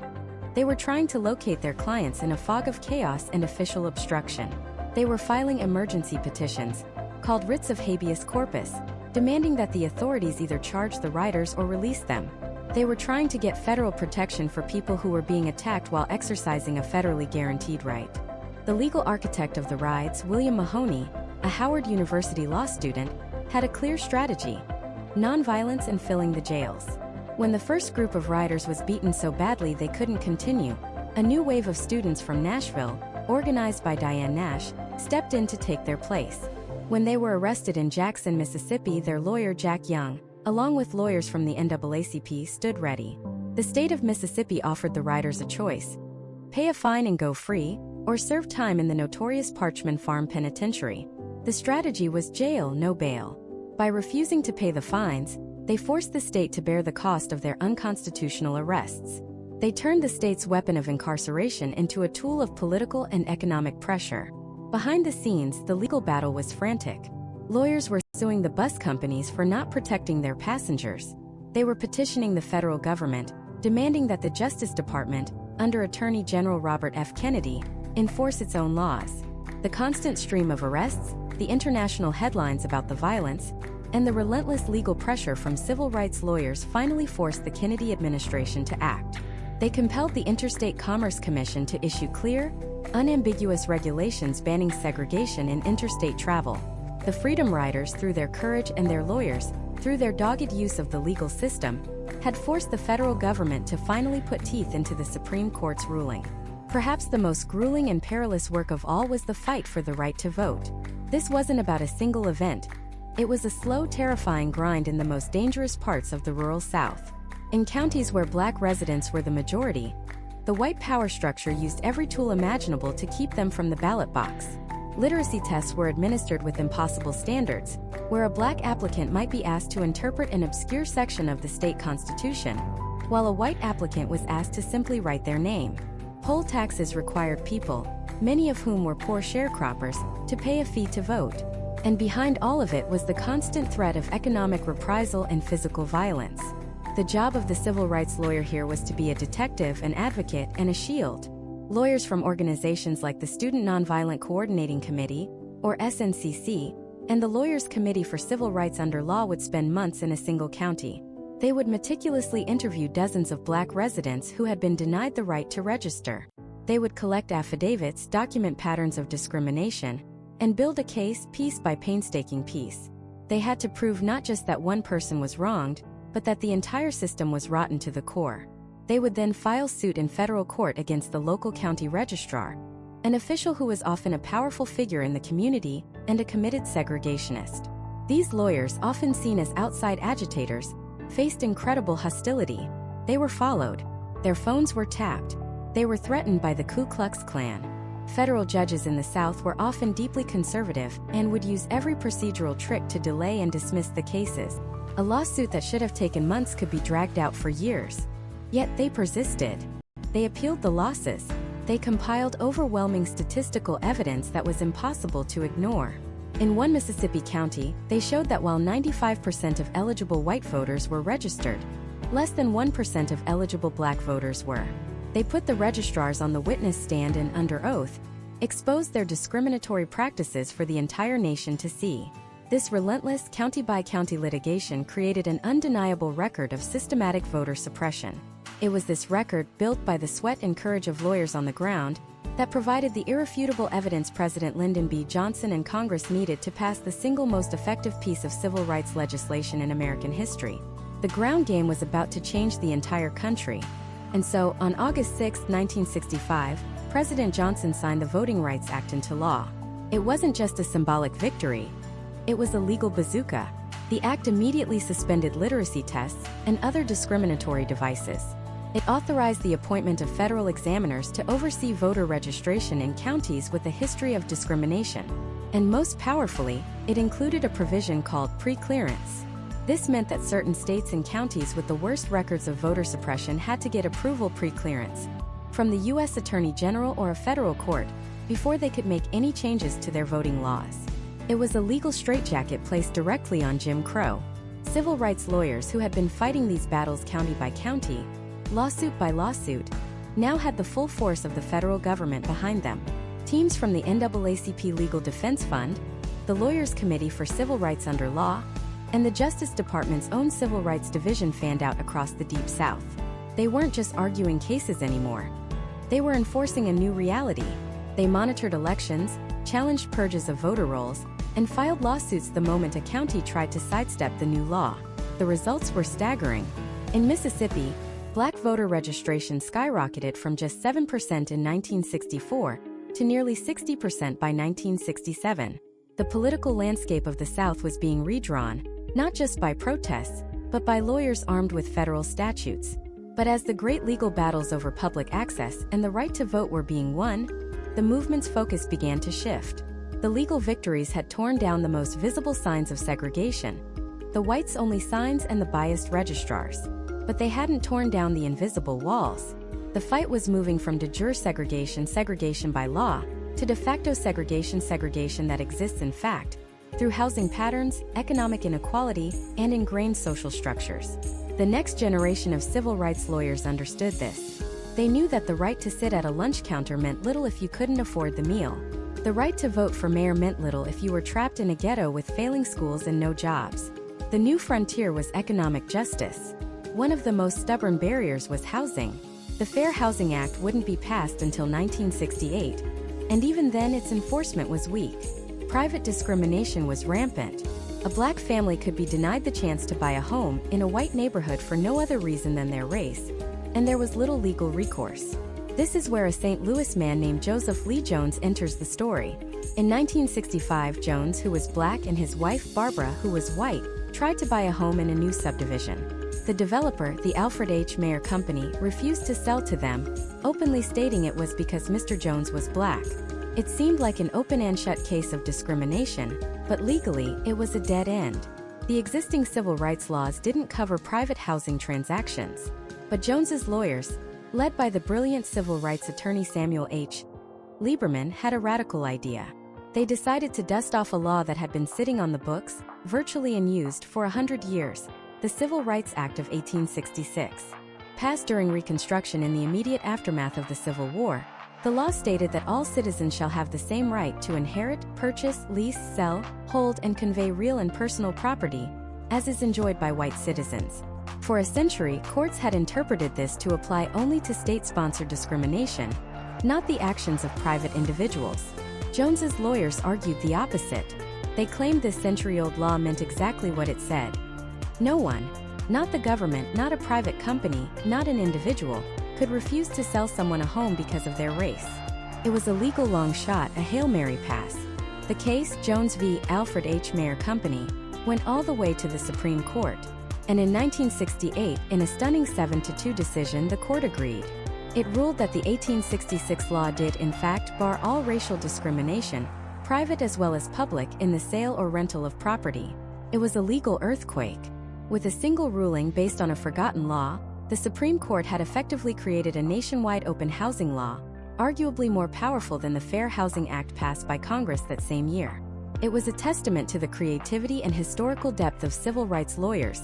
They were trying to locate their clients in a fog of chaos and official obstruction. They were filing emergency petitions, called writs of habeas corpus, demanding that the authorities either charge the riders or release them. They were trying to get federal protection for people who were being attacked while exercising a federally guaranteed right. The legal architect of the rides, William Mahoney, a Howard University law student, had a clear strategy: nonviolence and filling the jails. When the first group of riders was beaten so badly they couldn't continue, a new wave of students from Nashville, organized by Diane Nash, stepped in to take their place. When they were arrested in Jackson, Mississippi, their lawyer Jack Young, along with lawyers from the NAACP, stood ready. The state of Mississippi offered the riders a choice: pay a fine and go free, or serve time in the notorious Parchman Farm Penitentiary. The strategy was jail, no bail. By refusing to pay the fines, they forced the state to bear the cost of their unconstitutional arrests. They turned the state's weapon of incarceration into a tool of political and economic pressure. Behind the scenes, the legal battle was frantic. Lawyers were suing the bus companies for not protecting their passengers. They were petitioning the federal government, demanding that the Justice Department, under Attorney General Robert F. Kennedy, enforce its own laws. The constant stream of arrests, the international headlines about the violence, and the relentless legal pressure from civil rights lawyers finally forced the Kennedy administration to act. They compelled the Interstate Commerce Commission to issue clear, unambiguous regulations banning segregation in interstate travel. The Freedom Riders, through their courage, and their lawyers, through their dogged use of the legal system, had forced the federal government to finally put teeth into the Supreme Court's ruling. Perhaps the most grueling and perilous work of all was the fight for the right to vote. This wasn't about a single event. It was a slow, terrifying grind in the most dangerous parts of the rural South. In counties where Black residents were the majority, the white power structure used every tool imaginable to keep them from the ballot box. Literacy tests were administered with impossible standards, where a Black applicant might be asked to interpret an obscure section of the state constitution, while a white applicant was asked to simply write their name. Poll taxes required people, many of whom were poor sharecroppers, to pay a fee to vote. And behind all of it was the constant threat of economic reprisal and physical violence. The job of the civil rights lawyer here was to be a detective, an advocate, and a shield. Lawyers from organizations like the Student Nonviolent Coordinating Committee, or SNCC, and the Lawyers Committee for Civil Rights Under Law would spend months in a single county. They would meticulously interview dozens of Black residents who had been denied the right to register. They would collect affidavits, document patterns of discrimination, and build a case piece by painstaking piece. They had to prove not just that one person was wronged, but that the entire system was rotten to the core. They would then file suit in federal court against the local county registrar, an official who was often a powerful figure in the community and a committed segregationist. These lawyers, often seen as outside agitators, faced incredible hostility. They were followed. Their phones were tapped. They were threatened by the Ku Klux Klan. Federal judges in the South were often deeply conservative and would use every procedural trick to delay and dismiss the cases. A lawsuit that should have taken months could be dragged out for years. Yet they persisted. They appealed the losses. They compiled overwhelming statistical evidence that was impossible to ignore. In one Mississippi county, they showed that while 95% of eligible white voters were registered, less than 1% of eligible Black voters were. They put the registrars on the witness stand and, under oath, exposed their discriminatory practices for the entire nation to see. This relentless county-by-county litigation created an undeniable record of systematic voter suppression. It was this record, built by the sweat and courage of lawyers on the ground, that provided the irrefutable evidence President Lyndon B. Johnson and Congress needed to pass the single most effective piece of civil rights legislation in American history. The ground game was about to change the entire country. And so, on August 6, 1965, President Johnson signed the Voting Rights Act into law. It wasn't just a symbolic victory. It was a legal bazooka. The act immediately suspended literacy tests and other discriminatory devices. It authorized the appointment of federal examiners to oversee voter registration in counties with a history of discrimination. And most powerfully, it included a provision called pre-clearance. This meant that certain states and counties with the worst records of voter suppression had to get approval pre-clearance from the U.S. Attorney General or a federal court before they could make any changes to their voting laws. It was a legal straitjacket placed directly on Jim Crow. Civil rights lawyers who had been fighting these battles county by county, lawsuit by lawsuit, now had the full force of the federal government behind them. Teams from the NAACP Legal Defense Fund, the Lawyers Committee for Civil Rights Under Law, and the Justice Department's own Civil Rights Division fanned out across the Deep South. They weren't just arguing cases anymore. They were enforcing a new reality. They monitored elections, challenged purges of voter rolls, and filed lawsuits the moment a county tried to sidestep the new law. The results were staggering. In Mississippi, Black voter registration skyrocketed from just 7% in 1964 to nearly 60% by 1967. The political landscape of the South was being redrawn, not just by protests, but by lawyers armed with federal statutes. But as the great legal battles over public access and the right to vote were being won, the movement's focus began to shift. The legal victories had torn down the most visible signs of segregation, the whites-only signs and the biased registrars. But they hadn't torn down the invisible walls. The fight was moving from de jure segregation by law, to de facto segregation that exists in fact, through housing patterns, economic inequality, and ingrained social structures. The next generation of civil rights lawyers understood this. They knew that the right to sit at a lunch counter meant little if you couldn't afford the meal. The right to vote for mayor meant little if you were trapped in a ghetto with failing schools and no jobs. The new frontier was economic justice. One of the most stubborn barriers was housing. The Fair Housing Act wouldn't be passed until 1968, and even then its enforcement was weak. Private discrimination was rampant. A black family could be denied the chance to buy a home in a white neighborhood for no other reason than their race, and there was little legal recourse. This is where a St. Louis man named Joseph Lee Jones enters the story. In 1965, Jones, who was black, and his wife, Barbara, who was white, tried to buy a home in a new subdivision. The developer, the Alfred H. Mayer Company, refused to sell to them, openly stating it was because Mr. Jones was black. It seemed like an open and shut case of discrimination, but legally, it was a dead end. The existing civil rights laws didn't cover private housing transactions. But Jones's lawyers, led by the brilliant civil rights attorney Samuel H. Lieberman, had a radical idea. They decided to dust off a law that had been sitting on the books, virtually unused, for 100 years, the Civil Rights Act of 1866. Passed during Reconstruction in the immediate aftermath of the Civil War, the law stated that all citizens shall have the same right to inherit, purchase, lease, sell, hold, and convey real and personal property, as is enjoyed by white citizens. For a century, courts had interpreted this to apply only to state-sponsored discrimination, not the actions of private individuals. Jones's lawyers argued the opposite. They claimed this century-old law meant exactly what it said. No one, not the government, not a private company, not an individual, could refuse to sell someone a home because of their race. It was a legal long shot, a Hail Mary pass. The case, Jones v. Alfred H. Mayer Company, went all the way to the Supreme Court. And in 1968, in a stunning 7-2 decision, the court agreed. It ruled that the 1866 law did in fact bar all racial discrimination, private as well as public, in the sale or rental of property. It was a legal earthquake. With a single ruling based on a forgotten law, the Supreme Court had effectively created a nationwide open housing law, arguably more powerful than the Fair Housing Act passed by Congress that same year. It was a testament to the creativity and historical depth of civil rights lawyers,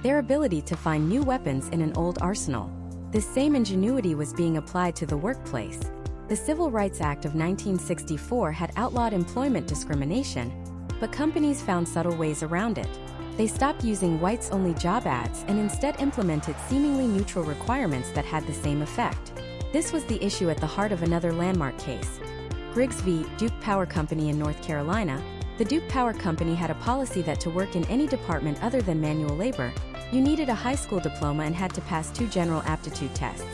their ability to find new weapons in an old arsenal. This same ingenuity was being applied to the workplace. The Civil Rights Act of 1964 had outlawed employment discrimination, but companies found subtle ways around it. They stopped using whites-only job ads and instead implemented seemingly neutral requirements that had the same effect. This was the issue at the heart of another landmark case. Griggs v. Duke Power Company in North Carolina. The Duke Power Company had a policy that to work in any department other than manual labor, you needed a high school diploma and had to pass 2 general aptitude tests.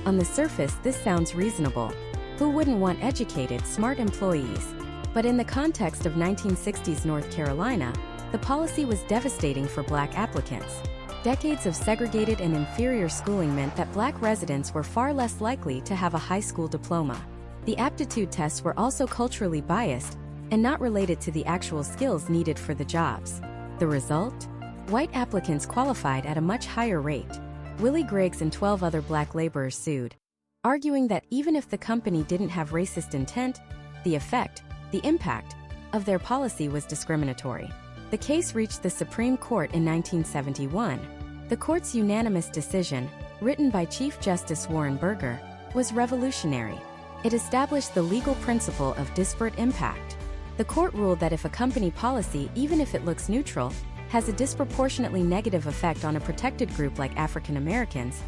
On the surface, this sounds reasonable. Who wouldn't want educated, smart employees? But in the context of 1960s North Carolina, the policy was devastating for black applicants. Decades of segregated and inferior schooling meant that black residents were far less likely to have a high school diploma. The aptitude tests were also culturally biased and not related to the actual skills needed for the jobs. The result? White applicants qualified at a much higher rate. Willie Griggs and 12 other black laborers sued, arguing that even if the company didn't have racist intent, the effect, the impact, of their policy was discriminatory. The case reached the Supreme Court in 1971. The court's unanimous decision, written by Chief Justice Warren Burger, was revolutionary. It established the legal principle of disparate impact. The court ruled that if a company policy, even if it looks neutral, has a disproportionately negative effect on a protected group like African Americans,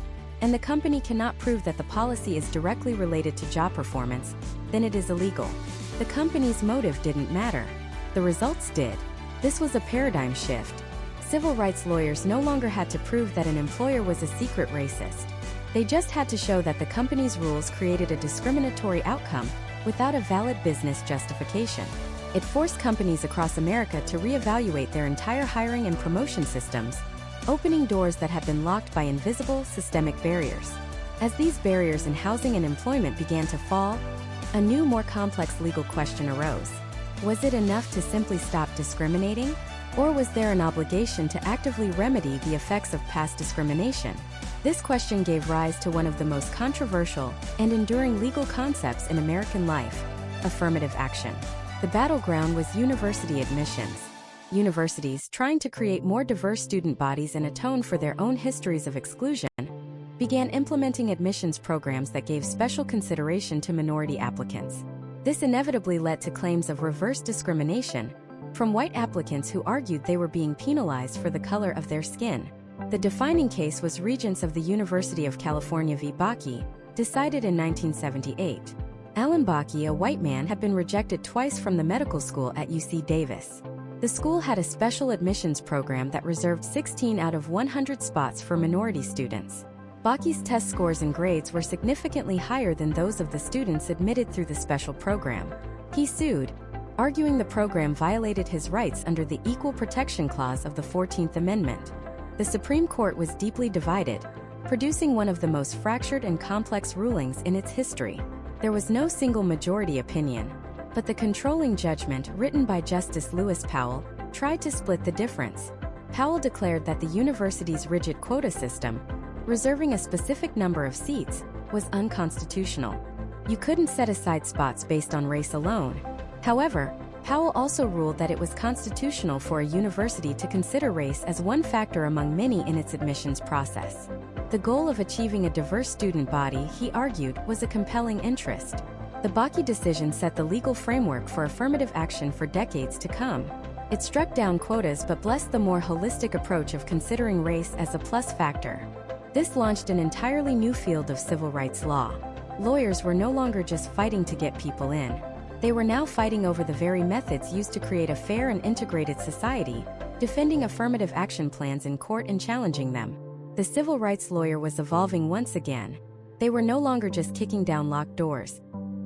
and the company cannot prove that the policy is directly related to job performance, then it is illegal. The company's motive didn't matter. The results did. This was a paradigm shift. Civil rights lawyers no longer had to prove that an employer was a secret racist. They just had to show that the company's rules created a discriminatory outcome without a valid business justification. It forced companies across America to reevaluate their entire hiring and promotion systems, opening doors that had been locked by invisible, systemic barriers. As these barriers in housing and employment began to fall, a new, more complex legal question arose. Was it enough to simply stop discriminating? Or was there an obligation to actively remedy the effects of past discrimination? This question gave rise to one of the most controversial and enduring legal concepts in American life: affirmative action. The battleground was university admissions. universities, trying to create more diverse student bodies and atone for their own histories of exclusion, began implementing admissions programs that gave special consideration to minority applicants. This inevitably led to claims of reverse discrimination from white applicants who argued they were being penalized for the color of their skin. The defining case was Regents of the University of California v. Bakke, decided in 1978. Alan Bakke, a white man, had been rejected twice from the medical school at UC Davis. The school had a special admissions program that reserved 16 out of 100 spots for minority students. Bakke's test scores and grades were significantly higher than those of the students admitted through the special program. He sued, arguing the program violated his rights under the Equal Protection Clause of the 14th Amendment. The Supreme Court was deeply divided, producing one of the most fractured and complex rulings in its history. There was no single majority opinion, but the controlling judgment, written by Justice Lewis Powell, tried to split the difference. Powell declared that the university's rigid quota system, reserving a specific number of seats, was unconstitutional. You couldn't set aside spots based on race alone. However, Powell also ruled that it was constitutional for a university to consider race as one factor among many in its admissions process. The goal of achieving a diverse student body, he argued, was a compelling interest. The Bakke decision set the legal framework for affirmative action for decades to come. It struck down quotas but blessed the more holistic approach of considering race as a plus factor. This launched an entirely new field of civil rights law. Lawyers were no longer just fighting to get people in. They were now fighting over the very methods used to create a fair and integrated society, defending affirmative action plans in court and challenging them. The civil rights lawyer was evolving once again. They were no longer just kicking down locked doors.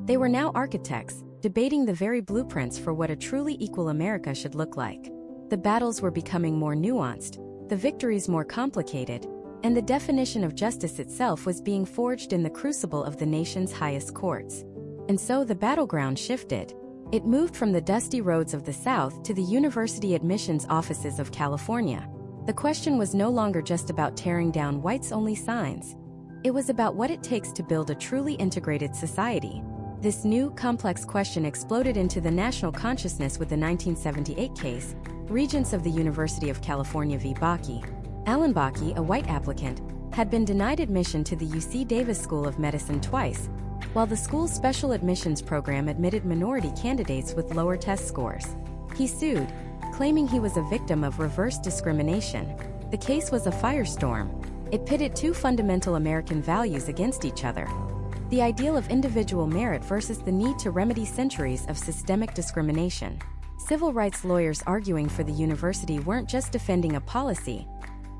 They were now architects, debating the very blueprints for what a truly equal America should look like. The battles were becoming more nuanced, the victories more complicated, and the definition of justice itself was being forged in the crucible of the nation's highest courts. And so the battleground shifted. It moved from the dusty roads of the South to the university admissions offices of California. The question was no longer just about tearing down whites-only signs. It was about what it takes to build a truly integrated society. This new, complex question exploded into the national consciousness with the 1978 case, Regents of the University of California v. Bakke. Alan Bakke, a white applicant, had been denied admission to the UC Davis School of Medicine twice, while the school's special admissions program admitted minority candidates with lower test scores. He sued, claiming he was a victim of reverse discrimination. The case was a firestorm. It pitted two fundamental American values against each other: the ideal of individual merit versus the need to remedy centuries of systemic discrimination. Civil rights lawyers arguing for the university weren't just defending a policy,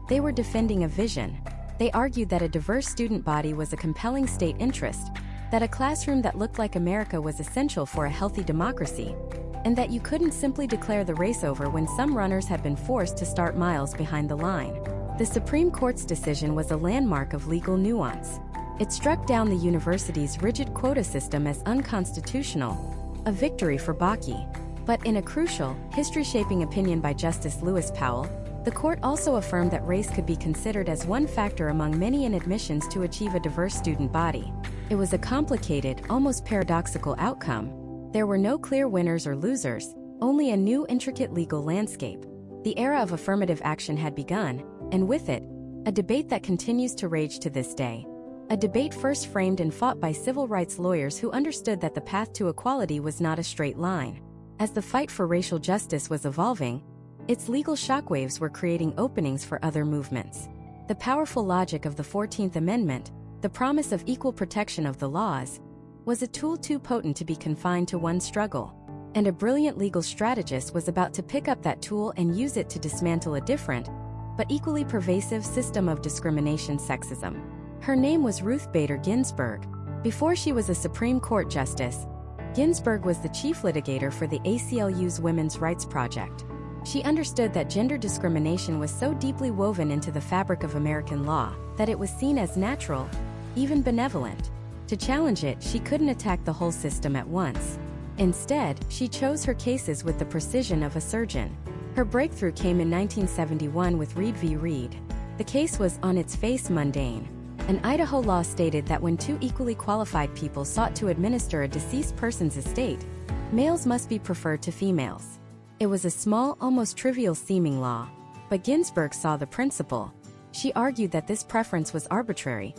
they were defending a vision. They argued that a diverse student body was a compelling state interest, that a classroom that looked like America was essential for a healthy democracy, and that you couldn't simply declare the race over when some runners had been forced to start miles behind the line. The Supreme Court's decision was a landmark of legal nuance. It struck down the university's rigid quota system as unconstitutional, a victory for Bakke. But in a crucial, history-shaping opinion by Justice Lewis Powell, the court also affirmed that race could be considered as one factor among many in admissions to achieve a diverse student body. It was a complicated, almost paradoxical outcome. There were no clear winners or losers, only a new intricate legal landscape. The era of affirmative action had begun, and with it, a debate that continues to rage to this day. A debate first framed and fought by civil rights lawyers who understood that the path to equality was not a straight line. As the fight for racial justice was evolving, its legal shockwaves were creating openings for other movements. The powerful logic of the 14th Amendment, the promise of equal protection of the laws, was a tool too potent to be confined to one struggle. And a brilliant legal strategist was about to pick up that tool and use it to dismantle a different, but equally pervasive system of discrimination: sexism. Her name was Ruth Bader Ginsburg. Before she was a Supreme Court justice, Ginsburg was the chief litigator for the ACLU's Women's Rights Project. She understood that gender discrimination was so deeply woven into the fabric of American law that it was seen as natural, even benevolent. To challenge it, she couldn't attack the whole system at once. Instead, she chose her cases with the precision of a surgeon. Her breakthrough came in 1971 with Reed v. Reed. The case was, on its face, mundane. An Idaho law stated that when two equally qualified people sought to administer a deceased person's estate, males must be preferred to females. It was a small, almost trivial-seeming law, but Ginsburg saw the principle. She argued that this preference was arbitrary,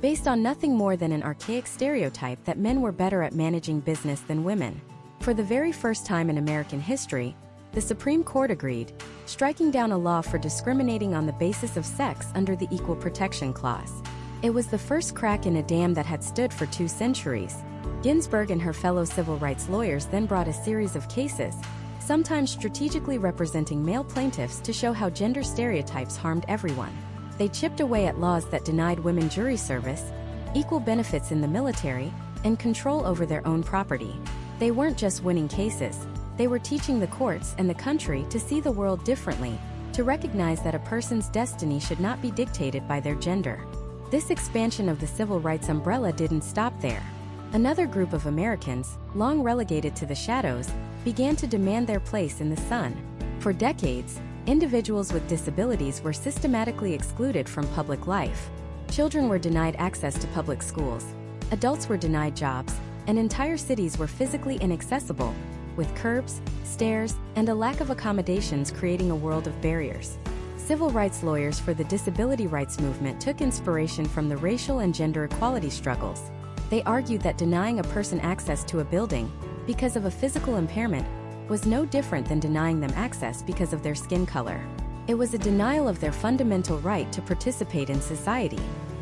based on nothing more than an archaic stereotype that men were better at managing business than women. For the very first time in American history, the Supreme Court agreed, striking down a law for discriminating on the basis of sex under the Equal Protection Clause. It was the first crack in a dam that had stood for 2 centuries. Ginsburg and her fellow civil rights lawyers then brought a series of cases, sometimes strategically representing male plaintiffs to show how gender stereotypes harmed everyone. They chipped away at laws that denied women jury service, equal benefits in the military, and control over their own property. They weren't just winning cases, they were teaching the courts and the country to see the world differently, to recognize that a person's destiny should not be dictated by their gender. This expansion of the civil rights umbrella didn't stop there. Another group of Americans, long relegated to the shadows, began to demand their place in the sun. For decades, individuals with disabilities were systematically excluded from public life. Children were denied access to public schools, adults were denied jobs, and entire cities were physically inaccessible, with curbs, stairs, and a lack of accommodations creating a world of barriers. Civil rights lawyers for the disability rights movement took inspiration from the racial and gender equality struggles. They argued that denying a person access to a building, because of a physical impairment, was no different than denying them access because of their skin color. It was a denial of their fundamental right to participate in society.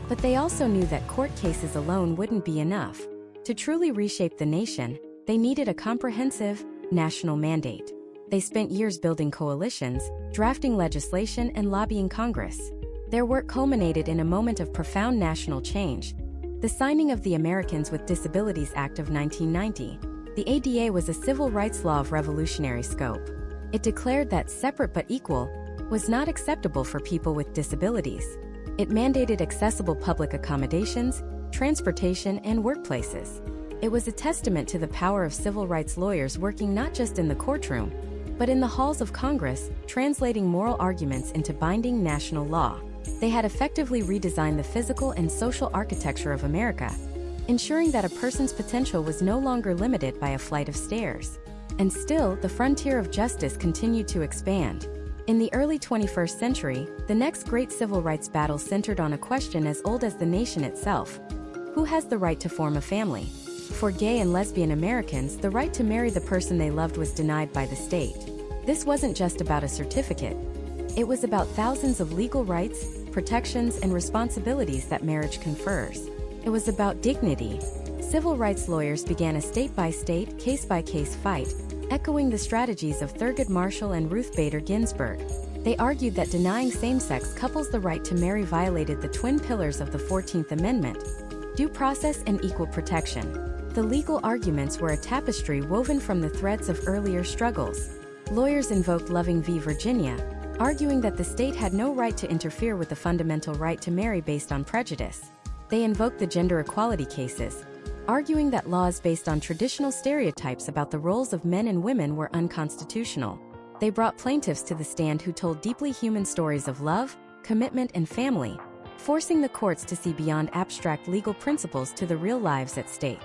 But they also knew that court cases alone wouldn't be enough. To truly reshape the nation, they needed a comprehensive, national mandate. They spent years building coalitions, drafting legislation, and lobbying Congress. Their work culminated in a moment of profound national change: the signing of the Americans with Disabilities Act of 1990. The ADA was a civil rights law of revolutionary scope. It declared that separate but equal was not acceptable for people with disabilities. It mandated accessible public accommodations, transportation, and workplaces. It was a testament to the power of civil rights lawyers working not just in the courtroom, but in the halls of Congress, translating moral arguments into binding national law. They had effectively redesigned the physical and social architecture of America, ensuring that a person's potential was no longer limited by a flight of stairs. And still, the frontier of justice continued to expand. In the early 21st century, the next great civil rights battle centered on a question as old as the nation itself: who has the right to form a family? For gay and lesbian Americans, the right to marry the person they loved was denied by the state. This wasn't just about a certificate. It was about thousands of legal rights, protections, and responsibilities that marriage confers. It was about dignity. Civil rights lawyers began a state-by-state, case-by-case fight, echoing the strategies of Thurgood Marshall and Ruth Bader Ginsburg. They argued that denying same-sex couples the right to marry violated the twin pillars of the 14th Amendment: due process and equal protection. The legal arguments were a tapestry woven from the threads of earlier struggles. Lawyers invoked Loving v. Virginia, arguing that the state had no right to interfere with the fundamental right to marry based on prejudice. They invoked the gender equality cases, arguing that laws based on traditional stereotypes about the roles of men and women were unconstitutional. They brought plaintiffs to the stand who told deeply human stories of love, commitment, and family, forcing the courts to see beyond abstract legal principles to the real lives at stake.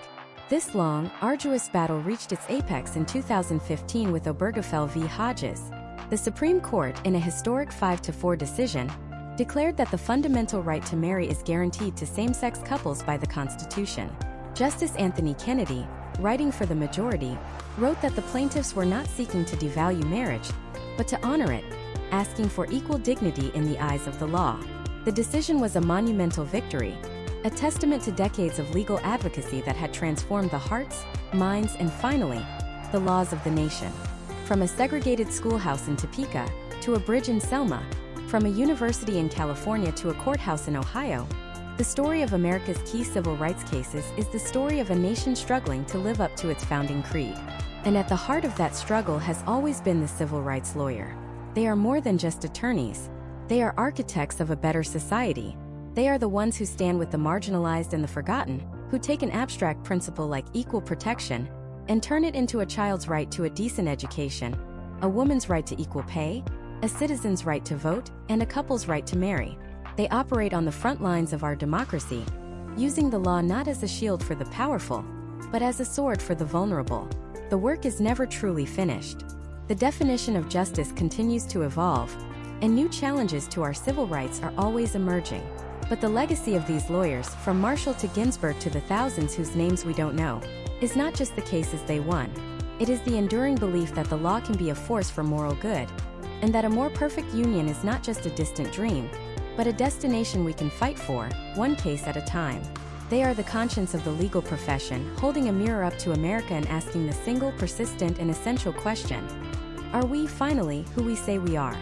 This long, arduous battle reached its apex in 2015 with Obergefell v. Hodges. The Supreme Court, in a historic 5-4 decision, declared that the fundamental right to marry is guaranteed to same-sex couples by the Constitution. Justice Anthony Kennedy, writing for the majority, wrote that the plaintiffs were not seeking to devalue marriage, but to honor it, asking for equal dignity in the eyes of the law. The decision was a monumental victory, a testament to decades of legal advocacy that had transformed the hearts, minds, and finally, the laws of the nation. From a segregated schoolhouse in Topeka to a bridge in Selma, from a university in California to a courthouse in Ohio, the story of America's key civil rights cases is the story of a nation struggling to live up to its founding creed. And at the heart of that struggle has always been the civil rights lawyer. They are more than just attorneys. They are architects of a better society. They are the ones who stand with the marginalized and the forgotten, who take an abstract principle like equal protection and turn it into a child's right to a decent education, a woman's right to equal pay, a citizen's right to vote, and a couple's right to marry. They operate on the front lines of our democracy, using the law not as a shield for the powerful, but as a sword for the vulnerable. The work is never truly finished. The definition of justice continues to evolve, and new challenges to our civil rights are always emerging. But the legacy of these lawyers, from Marshall to Ginsburg to the thousands whose names we don't know, is not just the cases they won. It is the enduring belief that the law can be a force for moral good, and that a more perfect union is not just a distant dream, but a destination we can fight for, one case at a time. They are the conscience of the legal profession, holding a mirror up to America and asking the single, persistent, and essential question: are we, finally, who we say we are?